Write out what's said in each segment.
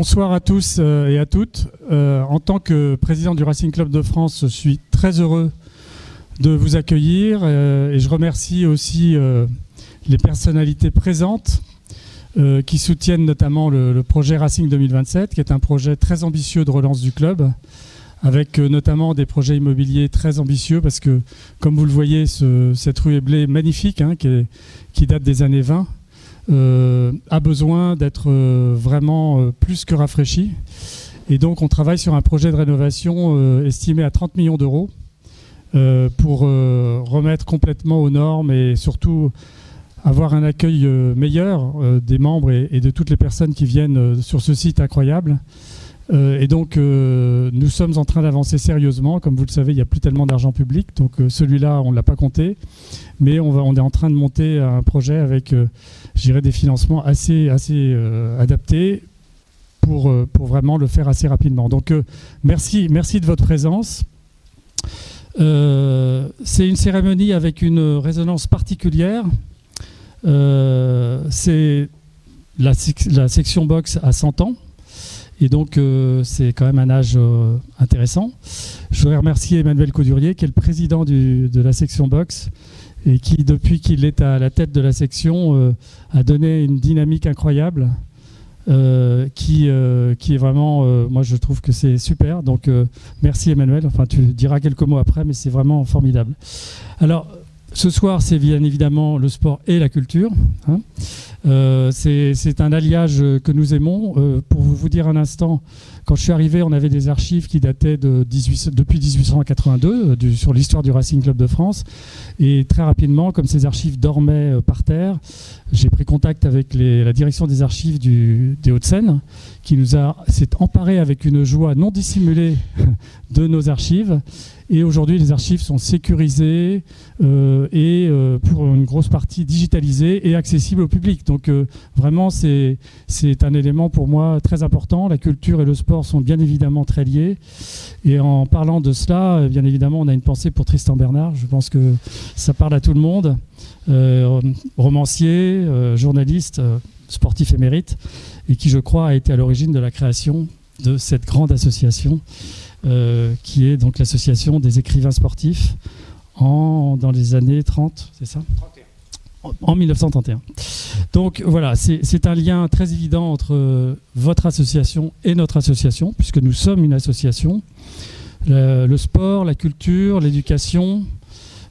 Bonsoir à tous et à toutes. En tant que président du Racing Club de France, je suis très heureux de vous accueillir et je remercie aussi les personnalités présentes qui soutiennent notamment le projet Racing 2027, qui est un projet très ambitieux de relance du club, avec notamment des projets immobiliers très ambitieux parce que, comme vous le voyez, cette rue Éblé magnifique, qui date des années 20, a besoin d'être vraiment plus que rafraîchi. Et donc on travaille sur un projet de rénovation estimé à 30 millions d'euros pour remettre complètement aux normes et surtout avoir un accueil meilleur des membres et de toutes les personnes qui viennent sur ce site incroyable. Et donc nous sommes en train d'avancer sérieusement. Comme vous le savez, il n'y a plus tellement d'argent public, donc celui-là on ne l'a pas compté, mais on est en train de monter un projet avec je dirais des financements assez adaptés pour vraiment le faire assez rapidement. Donc merci de votre présence. C'est une cérémonie avec une résonance particulière. C'est la section boxe à 100 ans. Et donc, c'est quand même un âge intéressant. Je voudrais remercier Emmanuel Coudurier, qui est le président de la section boxe, et qui, depuis qu'il est à la tête de la section, a donné une dynamique incroyable, qui est vraiment, moi je trouve que c'est super. Donc, merci Emmanuel. Enfin, tu diras quelques mots après, mais c'est vraiment formidable. Alors, ce soir, c'est bien évidemment le sport et la culture. C'est un alliage que nous aimons. Pour vous dire un instant, quand je suis arrivé, on avait des archives qui dataient depuis 1882 sur l'histoire du Racing Club de France. Et très rapidement, comme ces archives dormaient par terre, j'ai pris contact avec la direction des archives des Hauts-de-Seine, qui s'est emparée avec une joie non dissimulée de nos archives. Et aujourd'hui, les archives sont sécurisées et pour une grosse partie digitalisées et accessibles au public. Donc vraiment, c'est un élément pour moi très important. La culture et le sport sont bien évidemment très liés. Et en parlant de cela, bien évidemment, on a une pensée pour Tristan Bernard. Je pense que ça parle à tout le monde. Romancier, journaliste, sportif émérite, et qui, je crois, a été à l'origine de la création de cette grande association qui est donc l'association des écrivains sportifs dans les années 30, c'est ça ? 31. En 1931. Donc voilà, c'est un lien très évident entre votre association et notre association, puisque nous sommes une association. Le sport, la culture, l'éducation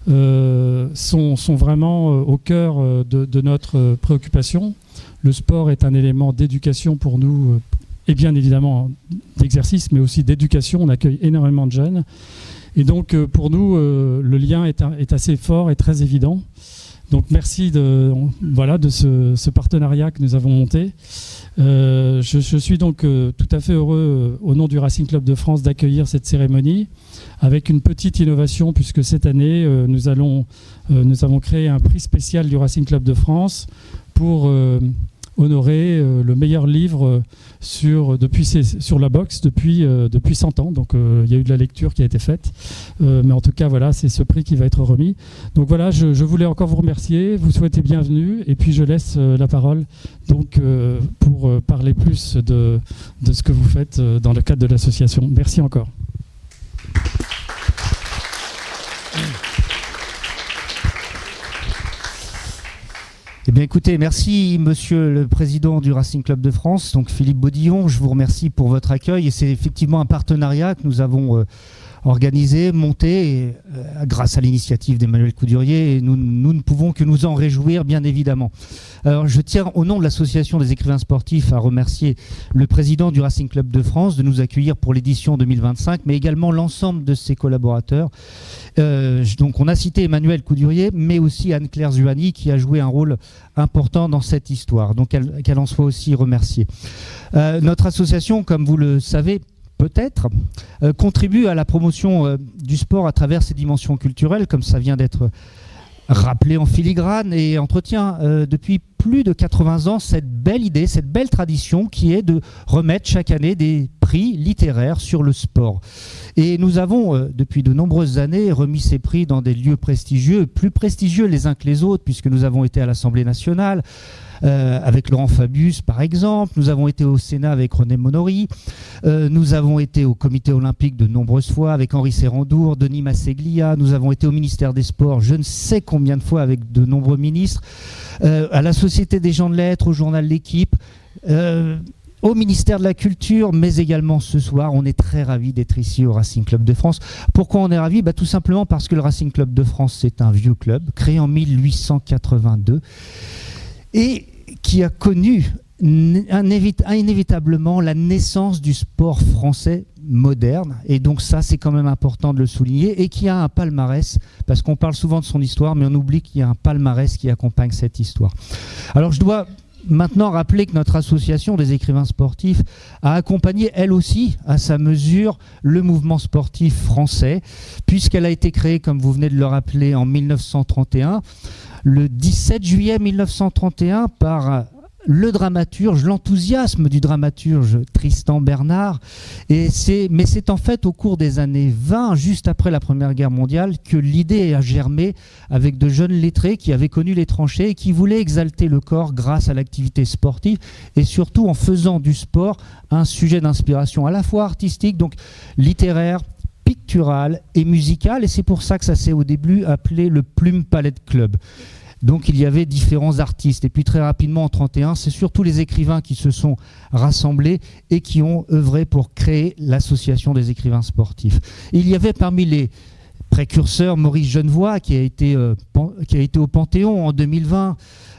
sont vraiment au cœur de notre préoccupation. Le sport est un élément d'éducation pour nous, et bien évidemment d'exercice, mais aussi d'éducation. On accueille énormément de jeunes. Et donc, pour nous, le lien est assez fort et très évident. Donc, merci de ce partenariat que nous avons monté. Je suis donc tout à fait heureux, au nom du Racing Club de France, d'accueillir cette cérémonie avec une petite innovation, puisque cette année, nous avons créé un prix spécial du Racing Club de France pour honorer le meilleur livre sur la boxe depuis 100 ans. Donc il y a eu de la lecture qui a été faite. Mais en tout cas, voilà, c'est ce prix qui va être remis. Donc voilà, je voulais encore vous remercier, vous souhaiter bienvenue. Et puis je laisse la parole donc, pour parler plus de ce que vous faites dans le cadre de l'association. Merci encore. Eh bien écoutez, merci Monsieur le Président du Racing Club de France, donc Philippe Baudillon, je vous remercie pour votre accueil et c'est effectivement un partenariat que nous avons organisé, monté grâce à l'initiative d'Emmanuel Coudurier et nous ne pouvons que nous en réjouir bien évidemment. Alors je tiens au nom de l'association des écrivains sportifs à remercier le Président du Racing Club de France de nous accueillir pour l'édition 2025, mais également l'ensemble de ses collaborateurs. Donc on a cité Emmanuel Coudurier, mais aussi Anne-Claire Zuani qui a joué un rôle important dans cette histoire, donc qu'elle en soit aussi remerciée. Notre association, comme vous le savez peut-être, contribue à la promotion du sport à travers ses dimensions culturelles, comme ça vient d'être rappeler en filigrane et entretient depuis plus de 80 ans cette belle idée, cette belle tradition qui est de remettre chaque année des prix littéraires sur le sport. Et nous avons, depuis de nombreuses années, remis ces prix dans des lieux prestigieux, plus prestigieux les uns que les autres, puisque nous avons été à l'Assemblée nationale, avec Laurent Fabius par exemple, nous avons été au Sénat avec René Monory, nous avons été au Comité olympique de nombreuses fois avec Henri Serrandour, Denis Masseglia, nous avons été au ministère des Sports je ne sais combien de fois avec de nombreux ministres, à la Société des gens de lettres, au journal L'Équipe, au ministère de la Culture, mais également ce soir, on est très ravis d'être ici au Racing Club de France. Pourquoi on est ravis ? Tout simplement parce que le Racing Club de France, c'est un vieux club, créé en 1882, et qui a connu inévitablement la naissance du sport français moderne, et donc ça c'est quand même important de le souligner, et qui a un palmarès, parce qu'on parle souvent de son histoire, mais on oublie qu'il y a un palmarès qui accompagne cette histoire. Alors je dois maintenant rappeler que notre association des écrivains sportifs a accompagné elle aussi à sa mesure le mouvement sportif français, puisqu'elle a été créée, comme vous venez de le rappeler, en 1931, le 17 juillet 1931 par le dramaturge, l'enthousiasme du dramaturge Tristan Bernard. Mais c'est en fait au cours des années 20, juste après la Première Guerre mondiale, que l'idée a germé avec de jeunes lettrés qui avaient connu les tranchées et qui voulaient exalter le corps grâce à l'activité sportive et surtout en faisant du sport un sujet d'inspiration à la fois artistique, donc littéraire, pictural et musical, et c'est pour ça que ça s'est au début appelé le Plume Palette Club. Donc il y avait différents artistes, et puis très rapidement en 1931, c'est surtout les écrivains qui se sont rassemblés et qui ont œuvré pour créer l'association des écrivains sportifs. Et il y avait parmi les précurseurs Maurice Genevoix qui a été au Panthéon en 2020,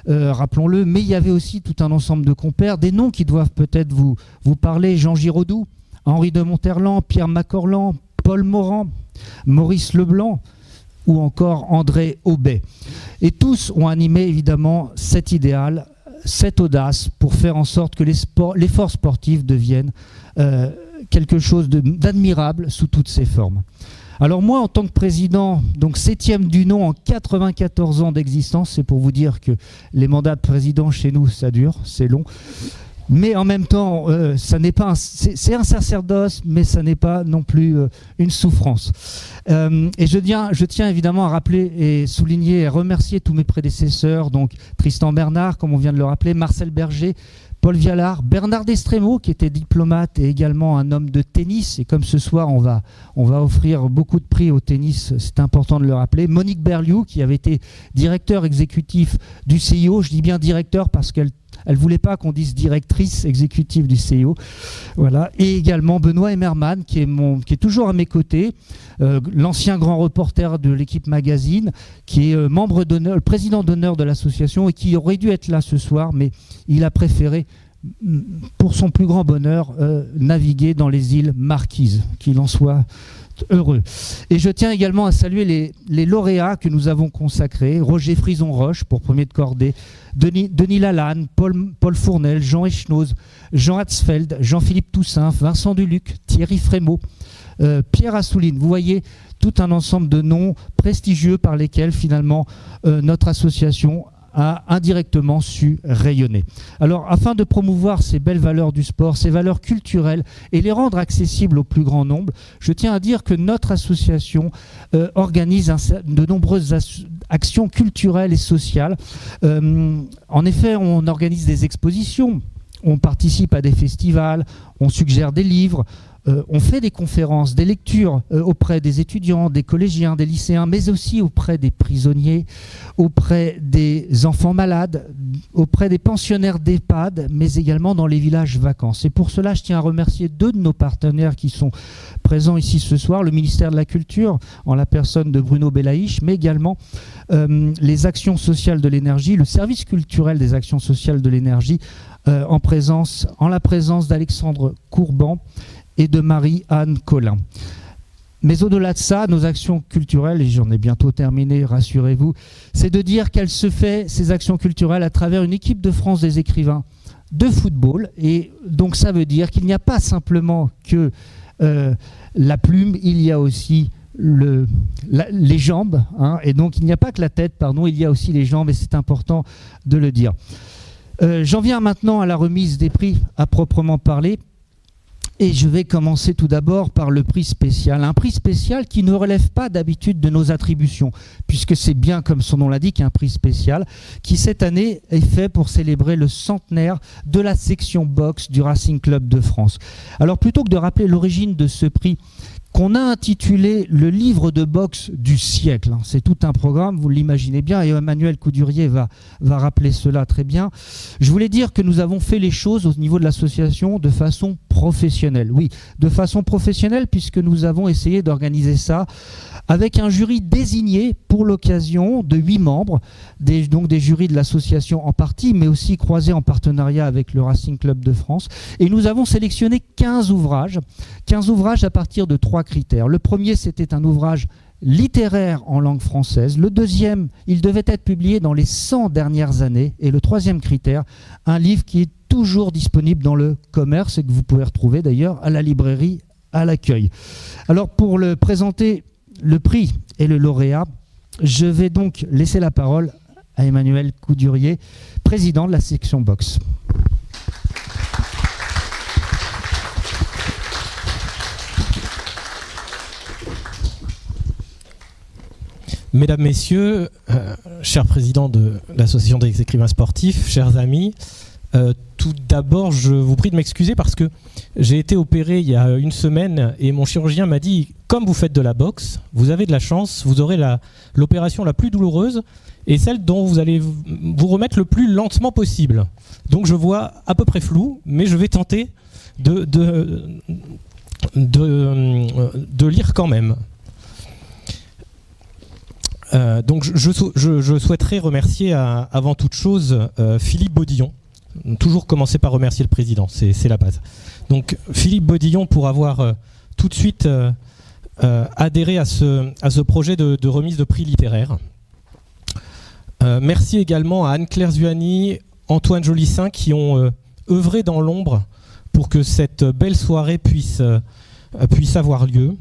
rappelons-le, mais il y avait aussi tout un ensemble de compères, des noms qui doivent peut-être vous parler: Jean Giraudoux, Henri de Monterland, Pierre Macorlan, Paul Morand, Maurice Leblanc ou encore André Aubet. Et tous ont animé évidemment cet idéal, cette audace pour faire en sorte que l'effort sportif devienne quelque chose d'admirable sous toutes ses formes. Alors moi, en tant que président, donc 7e du nom en 94 ans d'existence, c'est pour vous dire que les mandats de président chez nous, ça dure, c'est long. Mais en même temps, c'est un sacerdoce, mais ça n'est pas non plus une souffrance. Et je tiens évidemment à rappeler et souligner et remercier tous mes prédécesseurs, donc Tristan Bernard, comme on vient de le rappeler, Marcel Berger, Paul Vialard, Bernard Destremo, qui était diplomate et également un homme de tennis. Et comme ce soir, on va offrir beaucoup de prix au tennis, c'est important de le rappeler. Monique Berliou, qui avait été directeur exécutif du CIO. Je dis bien directeur parce qu'elle ne voulait pas qu'on dise directrice exécutive du CIO. Voilà. Et également Benoît Emmermann, qui est toujours à mes côtés, l'ancien grand reporter de l'Équipe Magazine, qui est membre d'honneur, le président d'honneur de l'association et qui aurait dû être là ce soir, mais il a préféré, pour son plus grand bonheur, naviguer dans les îles Marquises. Qu'il en soit heureux. Et je tiens également à saluer les lauréats que nous avons consacrés: Roger Frison-Roche pour premier de cordée, Denis Lalanne, Paul Fournel, Jean Echnoz, Jean Hatzfeld, Jean-Philippe Toussaint, Vincent Duluc, Thierry Frémaux, Pierre Assouline. Vous voyez tout un ensemble de noms prestigieux par lesquels finalement notre association a indirectement su rayonner. Alors, afin de promouvoir ces belles valeurs du sport, ces valeurs culturelles, et les rendre accessibles au plus grand nombre, je tiens à dire que notre association organise de nombreuses actions culturelles et sociales. En effet, on organise des expositions, on participe à des festivals, on suggère des livres, on fait des conférences, des lectures auprès des étudiants, des collégiens, des lycéens, mais aussi auprès des prisonniers, auprès des enfants malades, auprès des pensionnaires d'EHPAD, mais également dans les villages vacances. Et pour cela, je tiens à remercier deux de nos partenaires qui sont présents ici ce soir, le ministère de la Culture, en la personne de Bruno Belaïch, mais également les actions sociales de l'énergie, le service culturel des actions sociales de l'énergie, en la présence d'Alexandre Courban et de Marie-Anne Collin. Mais au-delà de ça, nos actions culturelles, et j'en ai bientôt terminé, rassurez-vous, c'est de dire qu'elle se fait, ces actions culturelles, à travers une équipe de France des écrivains de football. Et donc ça veut dire qu'il n'y a pas simplement que la plume, il y a aussi les jambes, hein, et donc il n'y a pas que la tête, pardon, il y a aussi les jambes, et c'est important de le dire. J'en viens maintenant à la remise des prix à proprement parler. Et je vais commencer tout d'abord par le prix spécial. Un prix spécial qui ne relève pas d'habitude de nos attributions, puisque c'est bien, comme son nom l'indique, un prix spécial, qui cette année est fait pour célébrer le centenaire de la section boxe du Racing Club de France. Alors plutôt que de rappeler l'origine de ce prix, qu'on a intitulé le livre de boxe du siècle. C'est tout un programme, vous l'imaginez bien, et Emmanuel Coudurier va rappeler cela très bien. Je voulais dire que nous avons fait les choses au niveau de l'association de façon professionnelle. Oui, de façon professionnelle, puisque nous avons essayé d'organiser ça avec un jury désigné pour l'occasion de 8 membres, donc des jurys de l'association en partie, mais aussi croisés en partenariat avec le Racing Club de France. Et nous avons sélectionné 15 ouvrages à partir de 3 critères. Le premier, c'était un ouvrage littéraire en langue française. Le deuxième, il devait être publié dans les 100 dernières années. Et le troisième critère, un livre qui est toujours disponible dans le commerce et que vous pouvez retrouver d'ailleurs à la librairie à l'accueil. Alors pour le présenter, le prix et le lauréat, je vais donc laisser la parole à Emmanuel Coudurier, président de la section boxe. Mesdames, Messieurs, chers présidents de l'Association des écrivains sportifs, chers amis, tout d'abord, je vous prie de m'excuser parce que j'ai été opéré il y a une semaine et mon chirurgien m'a dit, comme vous faites de la boxe, vous avez de la chance, vous aurez l'opération la plus douloureuse et celle dont vous allez vous remettre le plus lentement possible. Donc je vois à peu près flou, mais je vais tenter de lire quand même. Donc je souhaiterais remercier avant toute chose Philippe Baudillon. Toujours commencer par remercier le président, c'est la base. Donc Philippe Baudillon pour avoir tout de suite adhéré à ce projet de remise de prix littéraire. Merci également à Anne-Claire Zuani, Antoine Jolissin qui ont œuvré dans l'ombre pour que cette belle soirée puisse avoir lieu.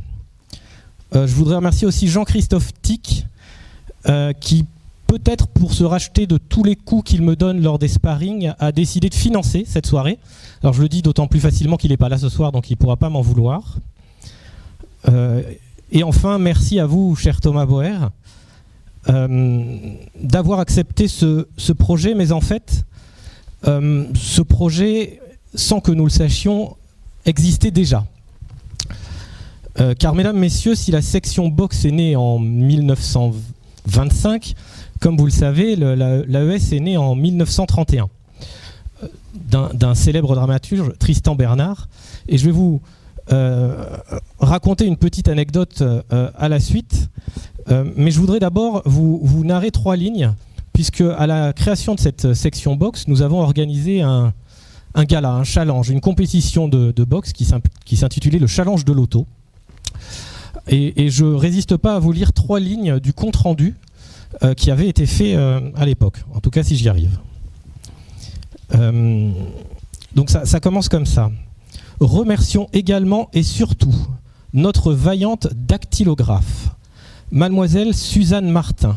Je voudrais remercier aussi Jean-Christophe Tic qui peut-être pour se racheter de tous les coups qu'il me donne lors des sparring, a décidé de financer cette soirée. Alors je le dis d'autant plus facilement qu'il n'est pas là ce soir, donc il ne pourra pas m'en vouloir. Et enfin, merci à vous, cher Thomas Boer, d'avoir accepté ce projet, mais en fait, ce projet, sans que nous le sachions, existait déjà. Car mesdames, messieurs, si la section boxe est née en 1925, comme vous le savez, l'AES est née en 1931 d'un célèbre dramaturge, Tristan Bernard. Et je vais vous raconter une petite anecdote à la suite. Mais je voudrais d'abord vous narrer 3 lignes, puisque à la création de cette section boxe, nous avons organisé un gala, un challenge, une compétition de boxe qui s'intitulait le Challenge de l'Auto. Et je ne résiste pas à vous lire 3 lignes du compte-rendu qui avait été fait à l'époque, en tout cas si j'y arrive. Donc ça commence comme ça. Remercions également et surtout notre vaillante dactylographe, mademoiselle Suzanne Martin,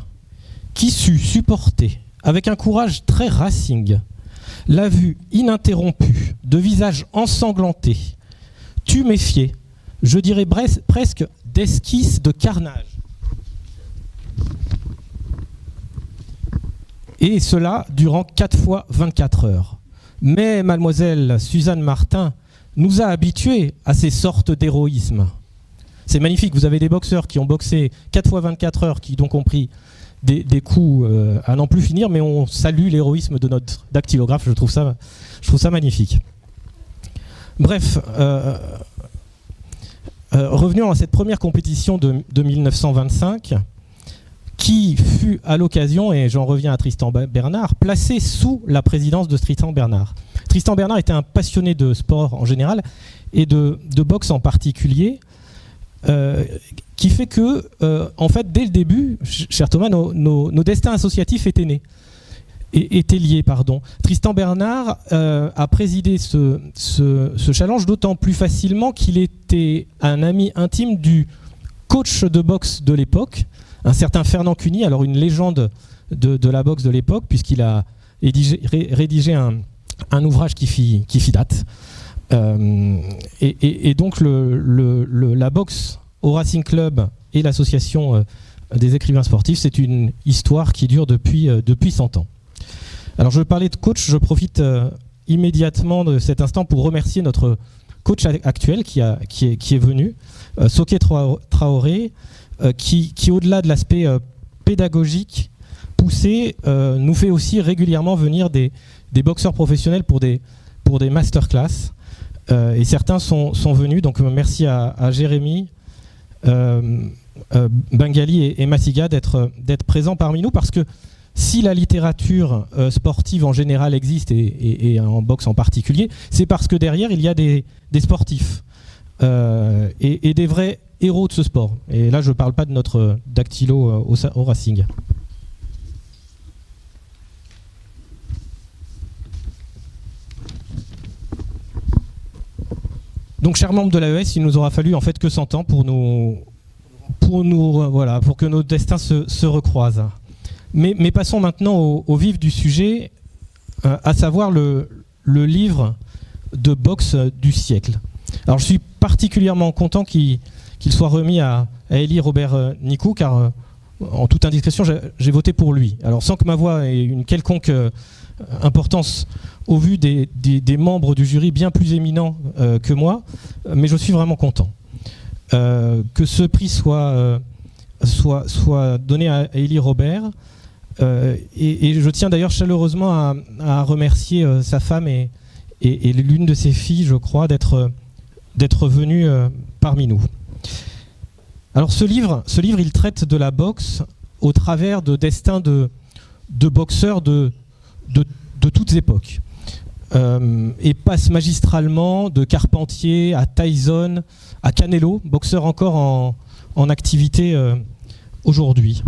qui sut supporter, avec un courage très racing, la vue ininterrompue de visages ensanglantés, tuméfiés, je dirais presque d'esquisses de carnage. Et cela durant 4 fois 24 heures. Mais mademoiselle Suzanne Martin nous a habitués à ces sortes d'héroïsme. C'est magnifique, vous avez des boxeurs qui ont boxé 4 fois 24 heures, qui ont pris des coups à n'en plus finir, mais on salue l'héroïsme de notre dactylographe, je trouve ça magnifique. Bref, revenons à cette première compétition de 1925, qui fut à l'occasion, et j'en reviens à Tristan Bernard, placé sous la présidence de Tristan Bernard. Tristan Bernard était un passionné de sport en général, et de boxe en particulier, qui fait que, en fait, dès le début, cher Thomas, nos destins associatifs étaient liés. Tristan Bernard a présidé ce challenge d'autant plus facilement qu'il était un ami intime du coach de boxe de l'époque, un certain Fernand Cuny, alors une légende de la boxe de l'époque, puisqu'il a rédigé un ouvrage qui fit date. Et donc la boxe au Racing Club et l'association des écrivains sportifs, c'est une histoire qui dure depuis 100 ans. Alors je parlais de coach, je profite immédiatement de cet instant pour remercier notre coach actuel qui est venu, Soké Traoré, qui au-delà de l'aspect pédagogique poussé, nous fait aussi régulièrement venir des boxeurs professionnels pour des masterclass. Et certains sont venus, donc merci à Jérémy, Bengali et Massiga d'être présents parmi nous, parce que si la littérature sportive en général existe et en boxe en particulier, c'est parce que derrière il y a des sportifs et des vrais héros de ce sport. Et là je ne parle pas de notre dactylo au Racing. Donc, chers membres de l'AES, il nous aura fallu en fait que 100 ans pour que nos destins se recroisent. Mais passons maintenant au vif du sujet, à savoir le livre de boxe du siècle. Alors, je suis particulièrement content qu'il soit remis à Élie Robert Nicou, car en toute indiscrétion, j'ai voté pour lui. Alors, sans que ma voix ait une quelconque importance au vu des membres du jury bien plus éminents que moi, mais je suis vraiment content que ce prix soit donné à Élie Robert, et je tiens d'ailleurs chaleureusement à remercier sa femme et l'une de ses filles, je crois, d'être venue parmi nous. Alors ce livre, il traite de la boxe au travers de destins de boxeurs de toutes époques. Et passe magistralement de Carpentier à Tyson, à Canelo, boxeur encore en activité aujourd'hui.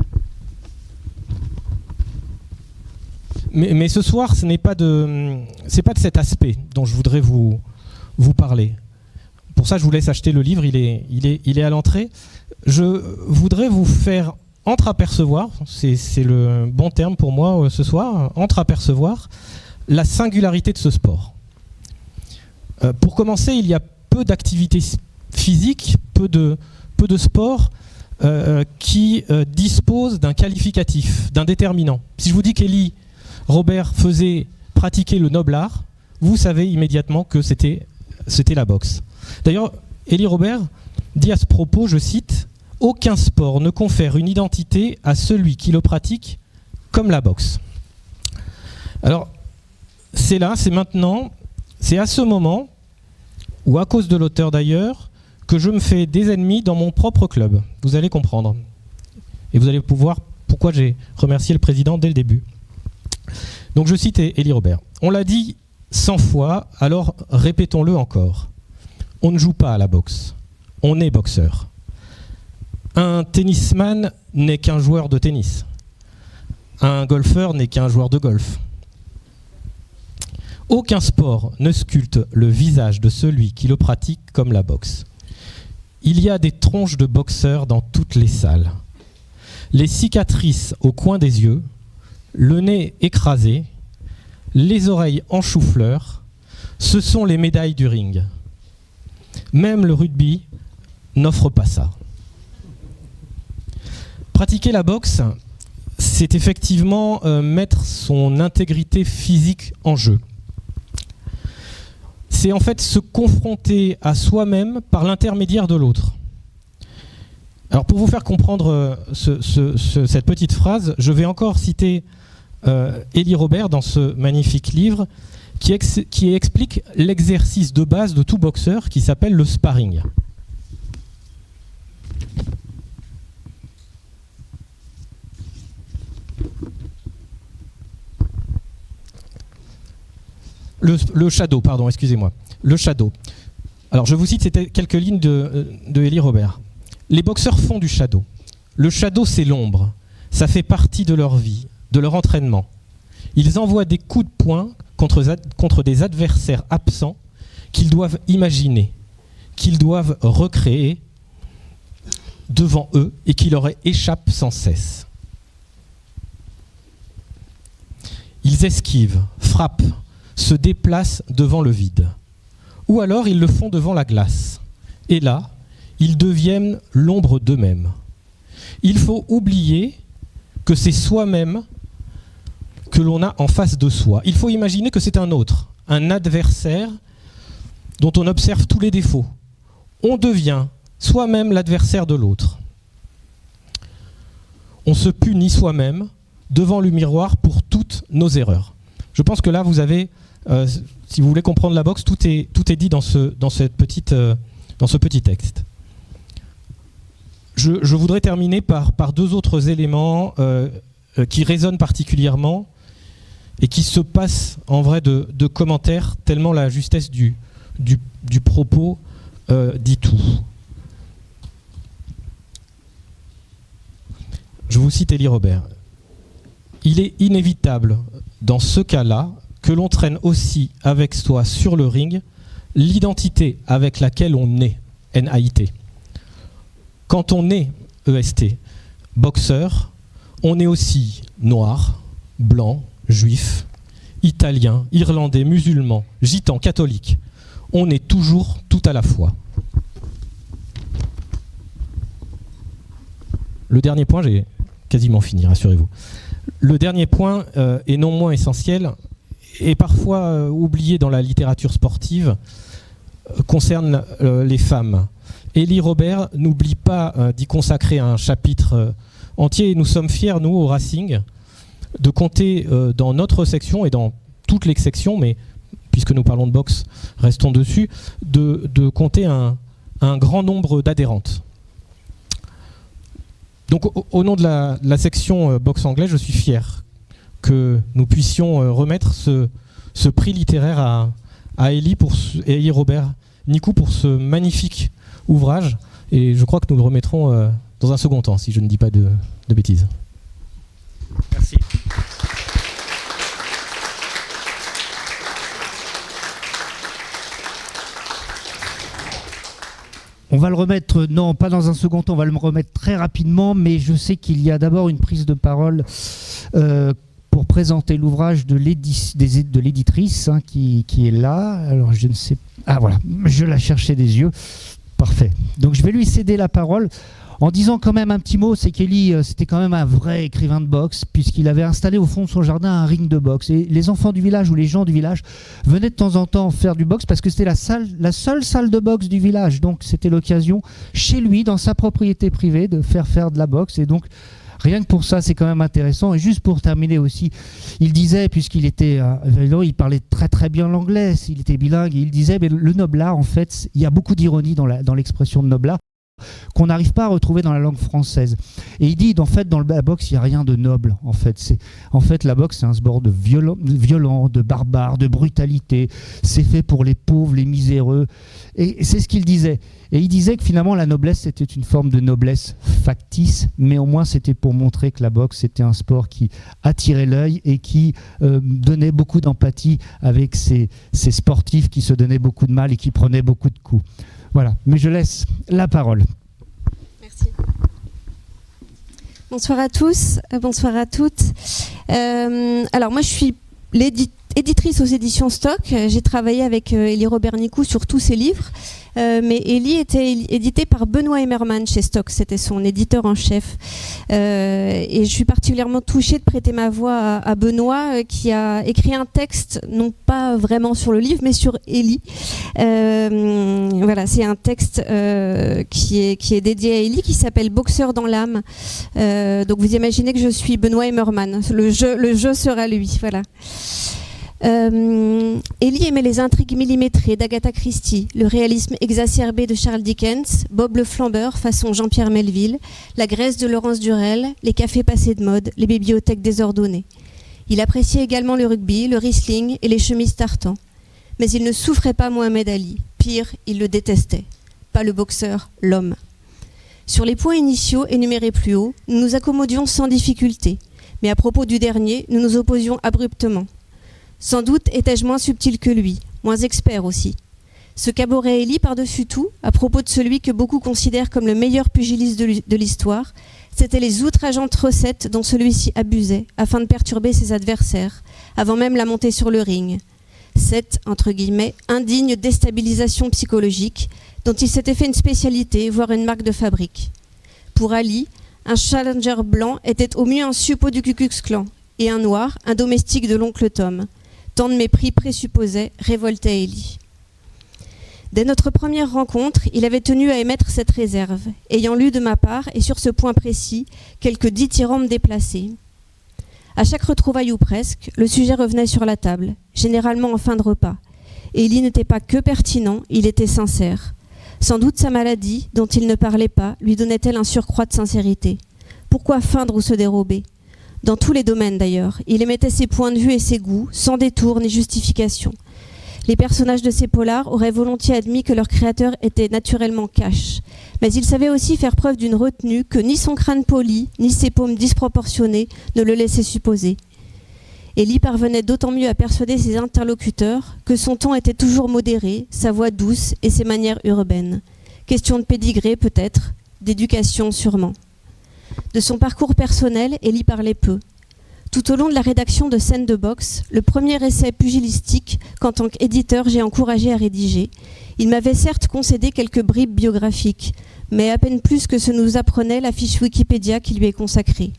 Mais ce soir, c'est pas de cet aspect dont je voudrais vous parler. Pour ça, je vous laisse acheter le livre, il est à l'entrée. Je voudrais vous faire entreapercevoir, c'est le bon terme pour moi ce soir, entreapercevoir la singularité de ce sport. Pour commencer, il y a peu d'activités physiques, peu de sports qui disposent d'un qualificatif, d'un déterminant. Si je vous dis qu'Élie Robert faisait pratiquer le noble art, vous savez immédiatement que c'était la boxe. D'ailleurs, Élie Robert dit à ce propos, je cite, « Aucun sport ne confère une identité à celui qui le pratique comme la boxe. » Alors, c'est là, c'est maintenant, c'est à ce moment, ou à cause de l'auteur d'ailleurs, que je me fais des ennemis dans mon propre club. Vous allez comprendre. Et vous allez pouvoir pourquoi j'ai remercié le président dès le début. Donc je cite Élie Robert. On l'a dit 100 fois, alors répétons-le encore. On ne joue pas à la boxe. On est boxeur. Un tennisman n'est qu'un joueur de tennis. Un golfeur n'est qu'un joueur de golf. Aucun sport ne sculpte le visage de celui qui le pratique comme la boxe. Il y a des tronches de boxeurs dans toutes les salles. Les cicatrices au coin des yeux, le nez écrasé, les oreilles en chou-fleur, ce sont les médailles du ring. Même le rugby n'offre pas ça. Pratiquer la boxe, c'est effectivement mettre son intégrité physique en jeu. C'est en fait se confronter à soi-même par l'intermédiaire de l'autre. Alors pour vous faire comprendre cette petite phrase, je vais encore citer Élie Robert dans ce magnifique livre qui explique l'exercice de base de tout boxeur qui s'appelle le sparring. Le shadow, pardon, excusez-moi. Le shadow. Alors je vous cite quelques lignes de Élie Robert. Les boxeurs font du shadow. Le shadow, c'est l'ombre. Ça fait partie de leur vie, de leur entraînement. Ils envoient des coups de poing contre des adversaires absents qu'ils doivent imaginer, qu'ils doivent recréer devant eux et qui leur échappent sans cesse. Ils esquivent, frappent, se déplacent devant le vide. Ou alors ils le font devant la glace. Et là, ils deviennent l'ombre d'eux-mêmes. Il faut oublier que c'est soi-même que l'on a en face de soi. Il faut imaginer que c'est un autre, un adversaire dont on observe tous les défauts. On devient soi-même l'adversaire de l'autre. On se punit soi-même devant le miroir pour toutes nos erreurs. Je pense que là, vous avez, si vous voulez comprendre la boxe, tout est dit dans ce petit texte. Je voudrais terminer par deux autres éléments qui résonnent particulièrement et qui se passent en vrai de commentaires, tellement la justesse du propos dit tout. Je vous cite Élie Robert. Il est inévitable, dans ce cas-là, que l'on traîne aussi avec soi sur le ring l'identité avec laquelle on est, N-A-I-T. Quand on est, E-S-T, boxeur, on est aussi noir, blanc, juif, italien, irlandais, musulman, gitan, catholique. On est toujours tout à la fois. Le dernier point, j'ai quasiment fini, rassurez-vous. Le dernier point, et non moins essentiel, est parfois oublié dans la littérature sportive, concerne les femmes. Élie Robert n'oublie pas d'y consacrer un chapitre entier, et nous sommes fiers, nous, au Racing, de compter dans notre section et dans toutes les sections, mais puisque nous parlons de boxe, restons dessus, de compter un grand nombre d'adhérentes. Donc au nom de la section boxe anglaise, je suis fier que nous puissions remettre ce prix littéraire à Élie Robert Nicou pour ce magnifique ouvrage, et je crois que nous le remettrons dans un second temps, si je ne dis pas de bêtises. Merci. On va le remettre, non, pas dans un second temps, on va le remettre très rapidement, mais je sais qu'il y a d'abord une prise de parole pour présenter l'ouvrage de l'éditrice qui est là. Alors je ne sais pas. Ah voilà, je la cherchais des yeux. Parfait. Donc je vais lui céder la parole en disant quand même un petit mot. C'est qu'Élie, c'était quand même un vrai écrivain de boxe, puisqu'il avait installé au fond de son jardin un ring de boxe. Et les enfants du village ou les gens du village venaient de temps en temps faire du boxe parce que c'était la seule salle de boxe du village. Donc c'était l'occasion chez lui, dans sa propriété privée, de faire de la boxe. Et donc rien que pour ça, c'est quand même intéressant. Et juste pour terminer aussi, il disait, puisqu'il était il parlait très très bien l'anglais, il était bilingue, et il disait, mais le noblat, en fait, il y a beaucoup d'ironie dans l'expression de noblat qu'on n'arrive pas à retrouver dans la langue française. Et il dit, en fait, dans la boxe, il n'y a rien de noble. En fait, la boxe, c'est un sport de violent, de barbare, de brutalité. C'est fait pour les pauvres, les miséreux. Et c'est ce qu'il disait. Et il disait que finalement, la noblesse, c'était une forme de noblesse factice, mais au moins, c'était pour montrer que la boxe, c'était un sport qui attirait l'œil et qui donnait beaucoup d'empathie avec ces sportifs qui se donnaient beaucoup de mal et qui prenaient beaucoup de coups. Voilà, mais je laisse la parole. Merci. Bonsoir à tous, bonsoir à toutes. Alors moi je suis éditrice aux éditions Stock. J'ai travaillé avec Élie Robert Nicou sur tous ses livres. Mais Élie était édité par Benoît Emmermann chez Stock, c'était son éditeur en chef. Et je suis particulièrement touchée de prêter ma voix à Benoît, qui a écrit un texte, non pas vraiment sur le livre, mais sur Élie. Voilà, c'est un texte qui est dédié à Élie, qui s'appelle Boxeur dans l'âme. Donc vous imaginez que je suis Benoît Emmermann, le jeu sera lui, voilà. Élie aimait les intrigues millimétrées d'Agatha Christie, le réalisme exacerbé de Charles Dickens, Bob le flambeur façon Jean-Pierre Melville, la Grèce de Laurence Durel, les cafés passés de mode, les bibliothèques désordonnées. Il appréciait également le rugby, le wrestling et les chemises tartan. Mais il ne souffrait pas Mohamed Ali. Pire, il le détestait. Pas le boxeur, l'homme. Sur les points initiaux énumérés plus haut, nous nous accommodions sans difficulté. Mais à propos du dernier, nous nous opposions abruptement. Sans doute étais-je moins subtil que lui, moins expert aussi. Ce caboret Élie par-dessus tout, à propos de celui que beaucoup considèrent comme le meilleur pugiliste de l'histoire, c'était les outrageantes recettes dont celui-ci abusait afin de perturber ses adversaires, avant même la montée sur le ring. Cette, entre guillemets, indigne déstabilisation psychologique dont il s'était fait une spécialité, voire une marque de fabrique. Pour Ali, un challenger blanc était au mieux un suppôt du Ku Klux Klan, et un noir, un domestique de l'oncle Tom. Tant de mépris présupposés révoltait Élie. Dès notre première rencontre, il avait tenu à émettre cette réserve, ayant lu de ma part, et sur ce point précis, quelques dithyrambes déplacés. À chaque retrouvaille ou presque, le sujet revenait sur la table, généralement en fin de repas. Élie n'était pas que pertinent, il était sincère. Sans doute sa maladie, dont il ne parlait pas, lui donnait-elle un surcroît de sincérité. Pourquoi feindre ou se dérober ? Dans tous les domaines d'ailleurs, il émettait ses points de vue et ses goûts, sans détour ni justification. Les personnages de ces polars auraient volontiers admis que leur créateur était naturellement cash. Mais il savait aussi faire preuve d'une retenue que ni son crâne poli, ni ses paumes disproportionnées ne le laissaient supposer. Élie parvenait d'autant mieux à persuader ses interlocuteurs que son ton était toujours modéré, sa voix douce et ses manières urbaines. Question de pédigré peut-être, d'éducation sûrement. De son parcours personnel, Élie parlait peu. Tout au long de la rédaction de Scènes de boxe, le premier essai pugilistique qu'en tant qu'éditeur j'ai encouragé à rédiger, il m'avait certes concédé quelques bribes biographiques, mais à peine plus que ce nous apprenait la fiche Wikipédia qui lui est consacrée.